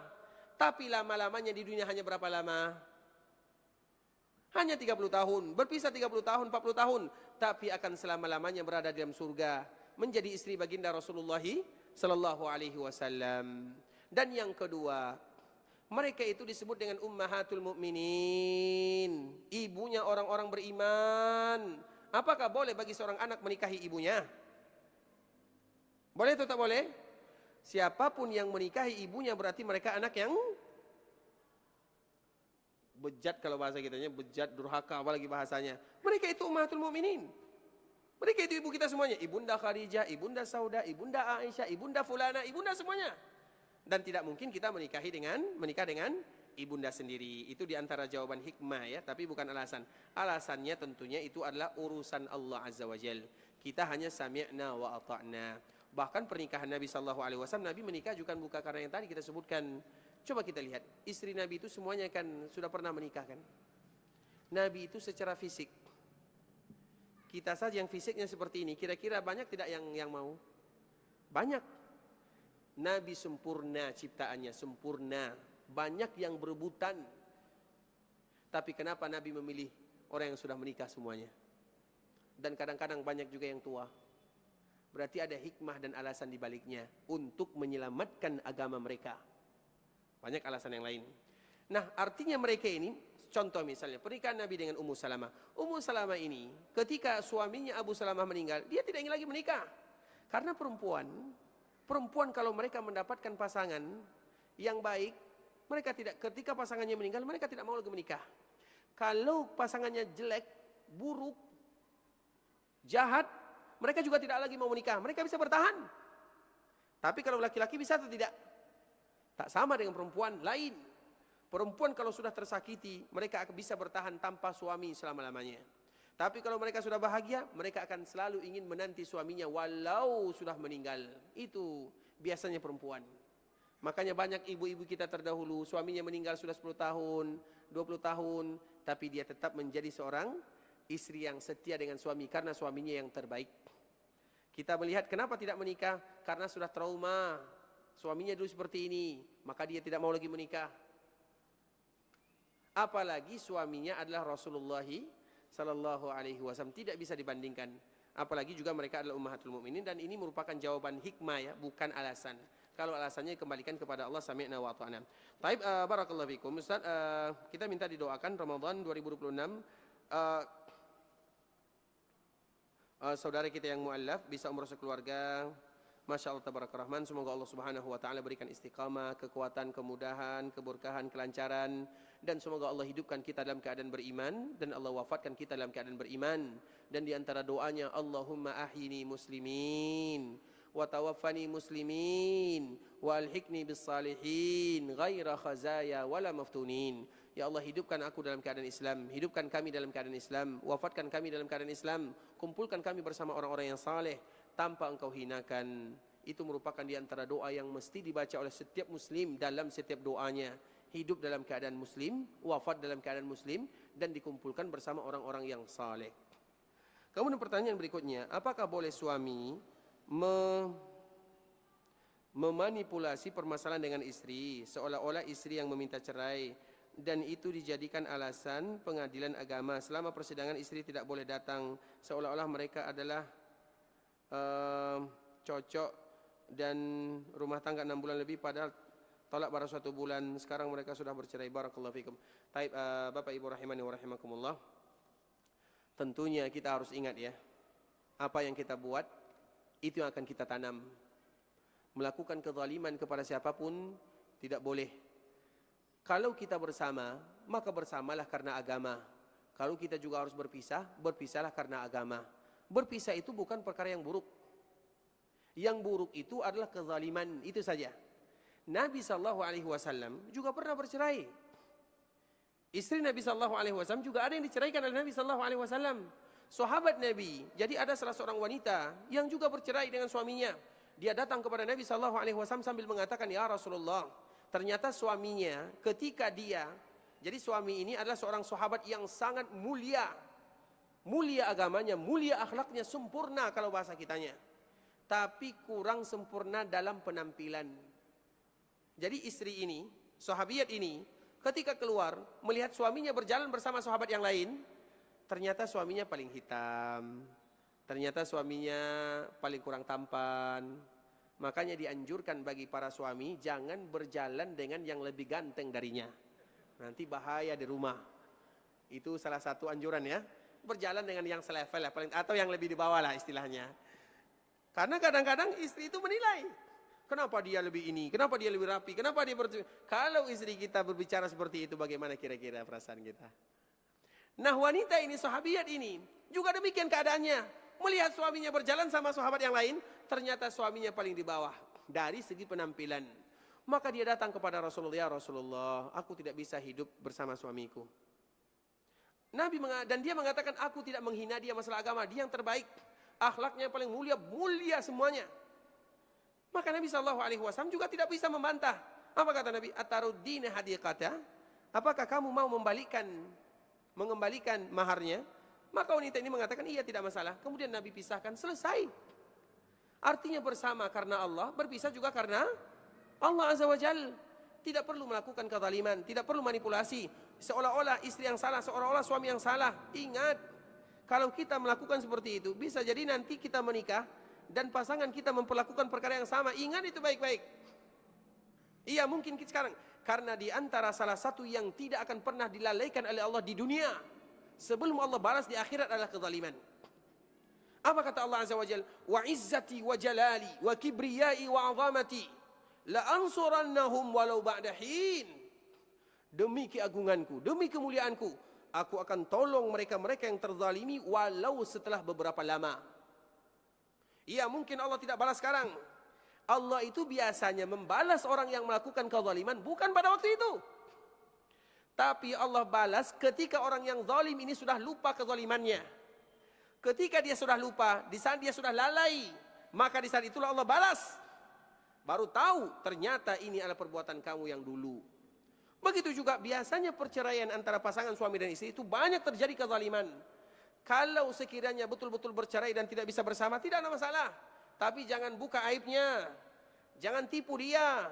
Tapi lama-lamanya di dunia hanya berapa lama? Hanya 30 tahun, berpisah 30 tahun, 40 tahun. Tapi akan selama-lamanya berada di dalam surga, menjadi istri baginda Rasulullah sallallahu alaihi wasallam. Dan yang kedua, mereka itu disebut dengan ummahatul mukminin, ibunya orang-orang beriman. Apakah boleh bagi seorang anak menikahi ibunya? Boleh atau tak boleh? Siapapun yang menikahi ibunya berarti mereka anak yang bejat, kalau bahasa kitanya bejat, durhaka, apalagi bahasanya. Mereka itu ummahatul mukminin. Mereka itu ibu kita semuanya. Ibunda Khadijah, ibunda Sauda, ibunda Aisyah, ibunda Fulana, ibunda semuanya. Dan tidak mungkin kita menikah dengan ibunda sendiri. Itu diantara jawaban hikmah ya, tapi bukan alasan. Alasannya tentunya itu adalah urusan Allah Azza wa Jalla. Kita hanya sami'na wa ata'na. Bahkan pernikahan Nabi SAW, Nabi menikah juga bukan karena yang tadi kita sebutkan. Coba kita lihat, istri Nabi itu semuanya kan sudah pernah menikah kan. Nabi itu secara fisik, kita saja yang fisiknya seperti ini, kira-kira banyak tidak yang mau? Banyak. Nabi sempurna ciptaannya, sempurna. Banyak yang berebutan. Tapi kenapa Nabi memilih orang yang sudah menikah semuanya? Dan kadang-kadang banyak juga yang tua. Berarti ada hikmah dan alasan di baliknya untuk menyelamatkan agama mereka. Banyak alasan yang lain. Nah, artinya mereka ini, contoh misalnya pernikahan Nabi dengan Ummu Salamah. Ummu Salamah ini ketika suaminya Abu Salamah meninggal, dia tidak ingin lagi menikah. Karena perempuan kalau mereka mendapatkan pasangan yang baik, mereka tidak, ketika pasangannya meninggal, mereka tidak mau lagi menikah. Kalau pasangannya jelek, buruk, jahat, mereka juga tidak lagi mau menikah. Mereka bisa bertahan. Tapi kalau laki-laki bisa atau tidak? Tak sama dengan perempuan lain. Perempuan kalau sudah tersakiti, mereka akan bisa bertahan tanpa suami selama-lamanya. Tapi kalau mereka sudah bahagia, mereka akan selalu ingin menanti suaminya walau sudah meninggal. Itu biasanya perempuan. Makanya banyak ibu-ibu kita terdahulu, suaminya meninggal sudah 10 tahun, 20 tahun, tapi dia tetap menjadi seorang istri yang setia dengan suami karena suaminya yang terbaik. Kita melihat kenapa tidak menikah? Karena sudah trauma. Suaminya dulu seperti ini, maka dia tidak mau lagi menikah. Apalagi suaminya adalah Rasulullah sallallahu alaihi wasallam, tidak bisa dibandingkan. Apalagi juga mereka adalah ummahatul mukminin, dan ini merupakan jawaban hikmah ya, bukan alasan. Kalau alasannya kembalikan kepada Allah, sami'na wa ata'na. Taib, barakallahu fikum. Ustaz, kita minta didoakan Ramadan 2026. Saudara kita yang mu'allaf bisa umrah sekeluarga. Masya Allah tabaraka rahman. Semoga Allah subhanahu wa ta'ala berikan istiqamah, kekuatan, kemudahan, keberkahan, kelancaran. Dan semoga Allah hidupkan kita dalam keadaan beriman, dan Allah wafatkan kita dalam keadaan beriman. Dan di antara doanya, Allahumma ahyini muslimin wa tawaffani muslimin wa alhiqni bis salihin ghaira khazaya wala maftunin. Ya Allah, hidupkan aku dalam keadaan Islam, hidupkan kami dalam keadaan Islam, wafatkan kami dalam keadaan Islam, kumpulkan kami bersama orang-orang yang saleh tanpa engkau hinakan. Itu merupakan di antara doa yang mesti dibaca oleh setiap muslim dalam setiap doanya. Hidup dalam keadaan muslim, wafat dalam keadaan muslim, dan dikumpulkan bersama orang-orang yang saleh. Kemudian pertanyaan berikutnya, apakah boleh suami memanipulasi permasalahan dengan istri, seolah-olah istri yang meminta cerai, dan itu dijadikan alasan pengadilan agama? Selama persidangan istri tidak boleh datang, seolah-olah mereka adalah cocok dan rumah tangga 6 bulan lebih, padahal tolak baru 1 bulan, sekarang mereka sudah bercerai. Barakallahu fikum. Taib, Bapak Ibu rahimani wa rahimakumullah. Tentunya kita harus ingat ya, apa yang kita buat itu yang akan kita tanam. Melakukan kezaliman kepada siapapun tidak boleh. Kalau kita bersama, maka bersamalah karena agama. Kalau kita juga harus berpisah, berpisahlah karena agama. Berpisah itu bukan perkara yang buruk. Yang buruk itu adalah kezaliman, itu saja. Nabi SAW juga pernah bercerai. Istri Nabi SAW juga ada yang diceraikan oleh Nabi SAW. Sahabat Nabi, jadi ada salah seorang wanita yang juga bercerai dengan suaminya. Dia datang kepada Nabi SAW sambil mengatakan, ya Rasulullah, ternyata suaminya ketika dia, jadi suami ini adalah seorang sahabat yang sangat mulia. Mulia agamanya, mulia akhlaknya, sempurna kalau bahasa kitanya. Tapi kurang sempurna dalam penampilan. Jadi istri ini, sahabiat ini, ketika keluar melihat suaminya berjalan bersama sahabat yang lain, ternyata suaminya paling hitam, ternyata suaminya paling kurang tampan. Makanya dianjurkan bagi para suami jangan berjalan dengan yang lebih ganteng darinya. Nanti bahaya di rumah. Itu salah satu anjuran ya. Berjalan dengan yang selevel ya, atau yang lebih di bawah lah istilahnya. Karena kadang-kadang istri itu menilai, kenapa dia lebih ini, kenapa dia lebih rapi, kenapa dia Kalau istri kita berbicara seperti itu, bagaimana kira-kira perasaan kita? Nah, wanita ini, sahabiat ini juga demikian keadaannya. Melihat suaminya berjalan sama sahabat yang lain, ternyata suaminya paling di bawah dari segi penampilan. Maka dia datang kepada Rasulullah, ya Rasulullah, aku tidak bisa hidup bersama suamiku. Dan dia mengatakan, aku tidak menghina dia masalah agama, dia yang terbaik, akhlaknya yang paling mulia, mulia semuanya. Maka Nabi SAW juga tidak bisa membantah. Apa kata Nabi? Ataruddina hadiqata? Apakah kamu mau mengembalikan maharnya? Maka wanita ini mengatakan, iya tidak masalah. Kemudian Nabi pisahkan, selesai. Artinya bersama karena Allah, berpisah juga karena Allah Azza wa Jal. Tidak perlu melakukan kezaliman, tidak perlu manipulasi. Seolah-olah istri yang salah, seolah-olah suami yang salah. Ingat, kalau kita melakukan seperti itu, bisa jadi nanti kita menikah dan pasangan kita memperlakukan perkara yang sama. Ingat itu baik-baik. Iya, mungkin kita sekarang. Karena di antara salah satu yang tidak akan pernah dilalaikan oleh Allah di dunia sebelum Allah balas di akhirat adalah kezaliman. Apa kata Allah Azza wa Jalla? Wa izzati wa jalali wa kibriyai wa azamati la ansurannahum walau ba'da hin. Demi keagunganku, demi kemuliaanku, Aku akan tolong mereka-mereka yang terzalimi walau setelah beberapa lama. Ya, mungkin Allah tidak balas sekarang. Allah itu biasanya membalas orang yang melakukan kezaliman bukan pada waktu itu. Tapi Allah balas ketika orang yang zalim ini sudah lupa kezalimannya. Ketika dia sudah lupa, di saat dia sudah lalai, maka di saat itulah Allah balas. Baru tahu ternyata ini adalah perbuatan kamu yang dulu. Begitu juga biasanya perceraian antara pasangan suami dan istri itu banyak terjadi kezaliman. Kalau sekiranya betul-betul bercerai dan tidak bisa bersama, tidak ada masalah. Tapi jangan buka aibnya. Jangan tipu dia.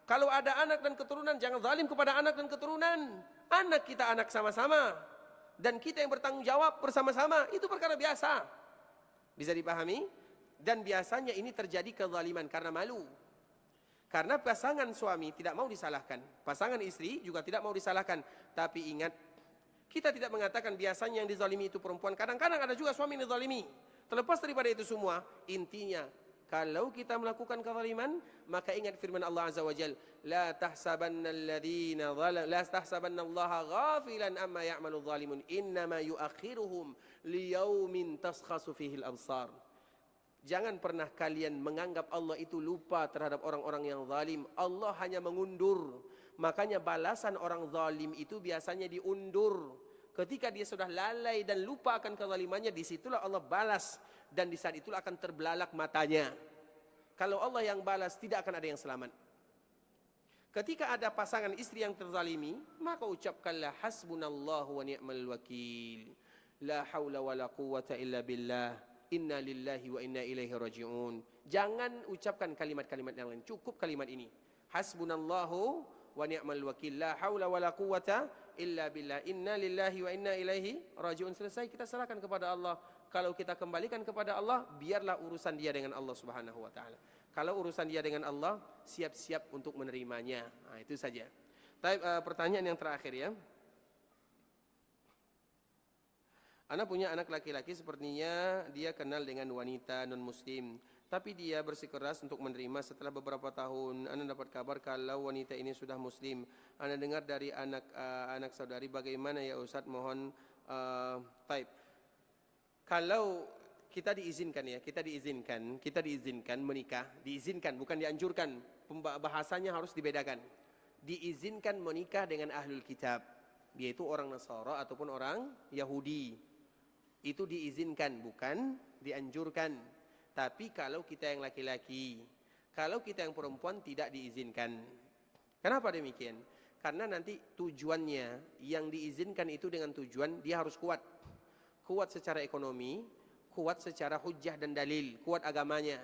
Kalau ada anak dan keturunan, jangan zalim kepada anak dan keturunan. Anak kita anak sama-sama. Dan kita yang bertanggung jawab bersama-sama. Itu perkara biasa. Bisa dipahami? Dan biasanya ini terjadi kezaliman karena malu. Karena pasangan suami tidak mau disalahkan. Pasangan istri juga tidak mau disalahkan. Tapi ingat, kita tidak mengatakan biasanya yang dizalimi itu perempuan. Kadang-kadang ada juga suami yang dizalimi. Terlepas daripada itu semua, intinya kalau kita melakukan kezaliman, maka ingat firman Allah Azza wa Jalla, la tahsabanna Allaha ghafilan amma ya'malu zalimun, innama yuakhiruhum liyaumin taskhasu fihi al-absar. Jangan pernah kalian menganggap Allah itu lupa terhadap orang-orang yang zalim. Allah hanya mengundur. Makanya balasan orang zalim itu biasanya diundur. Ketika dia sudah lalai dan lupa akan kezalimannya, disitulah Allah balas. Dan di saat itulah akan terbelalak matanya. Kalau Allah yang balas, tidak akan ada yang selamat. Ketika ada pasangan istri yang terzalimi, maka ucapkanlah hasbunallahu wa ni'mal wakil. La hawla wa la quwwata illa billah. Inna lillahi wa inna ilaihi raji'un. Jangan ucapkan kalimat-kalimat yang lain. Cukup kalimat ini. Hasbunallahu wa ni'mal wakil. La hawla wa la quwwata illa billah. Inna lillahi wa inna ilaihi raji'un. Selesai, kita serahkan kepada Allah. Kalau kita kembalikan kepada Allah, biarlah urusan dia dengan Allah Subhanahu wa ta'ala. Kalau urusan dia dengan Allah, siap-siap untuk menerimanya. Nah, itu saja. Tapi, pertanyaan yang terakhir ya. Ana punya anak laki-laki, sepertinya dia kenal dengan wanita non-muslim. Tapi dia bersikeras untuk menerima. Setelah beberapa tahun, Ana dapat kabar kalau wanita ini sudah muslim. Ana dengar dari anak saudari, bagaimana ya Ustaz, mohon kalau kita diizinkan ya, kita diizinkan menikah, diizinkan bukan dianjurkan. Bahasanya harus dibedakan. Diizinkan menikah dengan ahlul kitab, yaitu orang Nasara ataupun orang Yahudi. Itu diizinkan, bukan dianjurkan. Tapi kalau kita yang laki-laki, kalau kita yang perempuan tidak diizinkan. Kenapa demikian? Karena nanti tujuannya yang diizinkan itu dengan tujuan dia harus kuat. Kuat secara ekonomi, kuat secara hujjah dan dalil, kuat agamanya.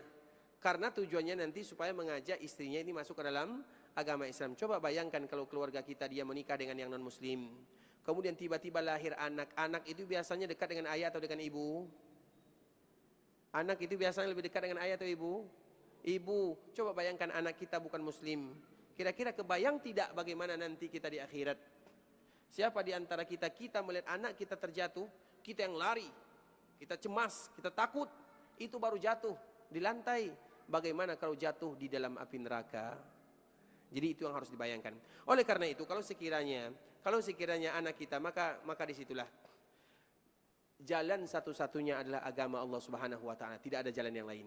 Karena tujuannya nanti supaya mengajak istrinya ini masuk ke dalam agama Islam. Coba bayangkan kalau keluarga kita dia menikah dengan yang non-muslim. Kemudian tiba-tiba lahir anak. Anak itu biasanya dekat dengan ayah atau dengan ibu? Anak itu biasanya lebih dekat dengan ayah atau ibu? Ibu. Coba bayangkan anak kita bukan muslim. Kira-kira kebayang tidak bagaimana nanti kita di akhirat? Siapa di antara kita melihat anak kita terjatuh, kita yang lari, kita cemas, kita takut, itu baru jatuh di lantai. Bagaimana kalau jatuh di dalam api neraka? Jadi itu yang harus dibayangkan. Oleh karena itu, kalau sekiranya anak kita, maka disitulah jalan satu-satunya adalah agama Allah Subhanahu wa ta'ala. Tidak ada jalan yang lain.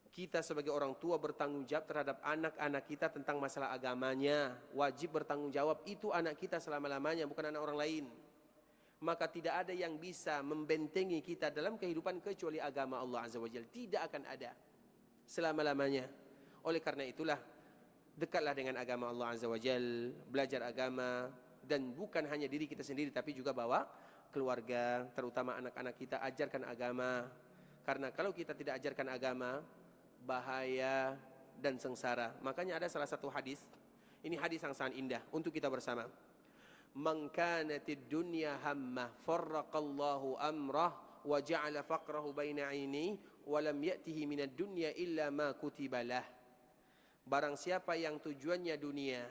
Kita sebagai orang tua bertanggung jawab terhadap anak-anak kita tentang masalah agamanya. Wajib bertanggung jawab, itu anak kita selama-lamanya, bukan anak orang lain. Maka tidak ada yang bisa membentengi kita dalam kehidupan kecuali agama Allah Azza wa Jalla. Tidak akan ada selama-lamanya. Oleh karena itulah, dekatlah dengan agama Allah Azza wa Jalla, belajar agama, dan bukan hanya diri kita sendiri tapi juga bawa keluarga, terutama anak-anak kita, ajarkan agama. Karena kalau kita tidak ajarkan agama, bahaya dan sengsara. Makanya ada salah satu hadis, ini hadis yang sangat indah untuk kita bersama. Man kanatid dunya hammah farraqallahu amrah wa ja'ala faqrahu baina aini wa lam ya'tihi minad dunya illa ma kutiba lah. Barang siapa yang tujuannya dunia,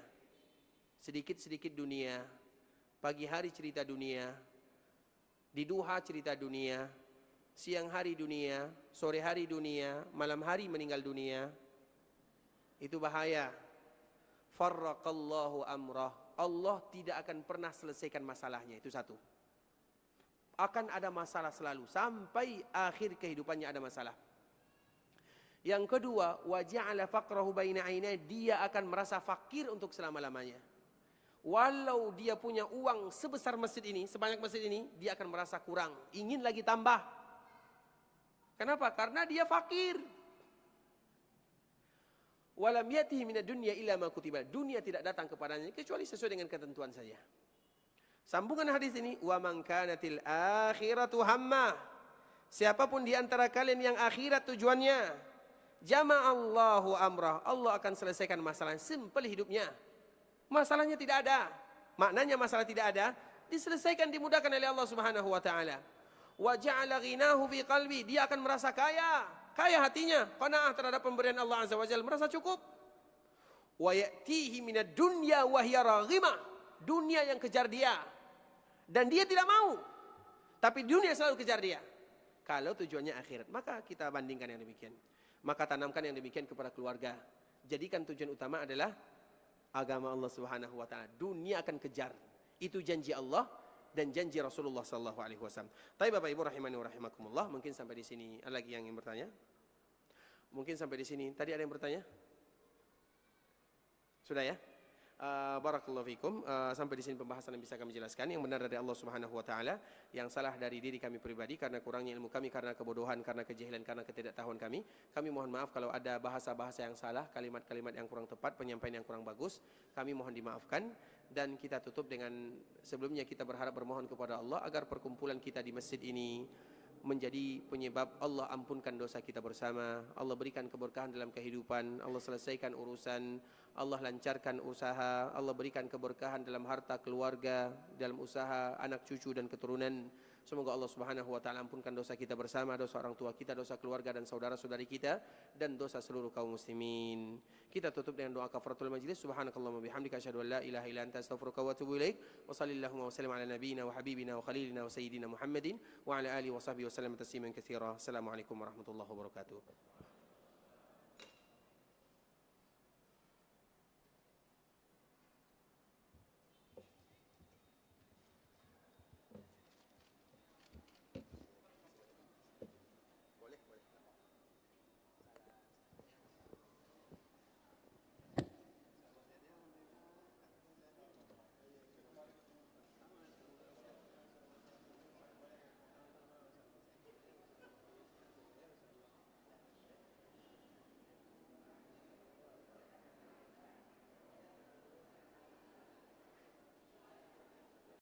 sedikit-sedikit dunia, pagi hari cerita dunia, di duha cerita dunia, siang hari dunia, sore hari dunia, malam hari meninggal dunia, itu bahaya. Farraqallahu amrah, Allah tidak akan pernah selesaikan masalahnya. Itu satu. Akan ada masalah selalu. Sampai akhir kehidupannya ada masalah. Yang kedua, wa ja'ala faqrahu baina ainai, dia akan merasa fakir untuk selama-lamanya. Walau dia punya uang sebesar masjid ini, sebanyak masjid ini, dia akan merasa kurang, ingin lagi tambah. Kenapa? Karena dia fakir. Walam yatihi minad dunya illa ma kutiba. Dunia tidak datang kepadanya kecuali sesuai dengan ketentuan saja. Sambungan hadis ini, wa man kanatil akhiratu hamma. Siapapun di antara kalian yang akhirat tujuannya, jama'allahu amrah, Allah akan selesaikan masalah. Simple hidupnya. Masalahnya tidak ada. Maknanya masalah tidak ada, diselesaikan, dimudahkan oleh Allah Subhanahu wa taala. Wa ja'ala ghinahu fi qalbi, dia akan merasa kaya, kaya hatinya, qanaah terhadap pemberian Allah Azza wa Jalla, merasa cukup. Wa ya'tihi minad dunya wa hiya raghimah, dunia yang kejar dia dan dia tidak mau, tapi dunia selalu kejar dia. Kalau tujuannya akhirat, maka kita bandingkan yang demikian. Maka tanamkan yang demikian kepada keluarga. Jadikan tujuan utama adalah agama Allah Subhanahu wa taala. Dunia akan kejar. Itu janji Allah dan janji Rasulullah sallallahu alaihi wasallam. Baik Bapak Ibu rahimani wa rahimakumullah, mungkin sampai di sini. Ada lagi yang ingin bertanya? Mungkin sampai di sini. Tadi ada yang bertanya? Sudah ya? Barakallahu fikum. Sampai di sini pembahasan yang bisa kami jelaskan. Yang benar dari Allah Subhanahu wa taala, yang salah dari diri kami pribadi karena kurangnya ilmu kami, karena kebodohan, karena kejahilan, karena ketidaktahuan kami. Kami mohon maaf kalau ada bahasa-bahasa yang salah, kalimat-kalimat yang kurang tepat, penyampaian yang kurang bagus. Kami mohon dimaafkan. Dan kita tutup dengan, sebelumnya kita berharap bermohon kepada Allah agar perkumpulan kita di masjid ini menjadi penyebab Allah ampunkan dosa kita bersama, Allah berikan keberkahan dalam kehidupan, Allah selesaikan urusan, Allah lancarkan usaha, Allah berikan keberkahan dalam harta keluarga, dalam usaha anak cucu dan keturunan. Semoga Allah Subhanahu wa taala ampunkan dosa kita bersama, dosa orang tua kita, dosa keluarga dan saudara-saudari kita, dan dosa seluruh kaum muslimin. Kita tutup dengan doa kafaratul majlis. Subhanakallahumma bihamdika asyhadu an la ilaha illa anta astaghfiruka wa atubu ilaik. Wa sallallahu wa sallim ala nabiyyina wa habibina wa khalilina wa sayyidina Muhammadin wa ala alihi wa sahbihi wa sallam tasliman katsira. Assalamualaikum warahmatullahi wabarakatuh.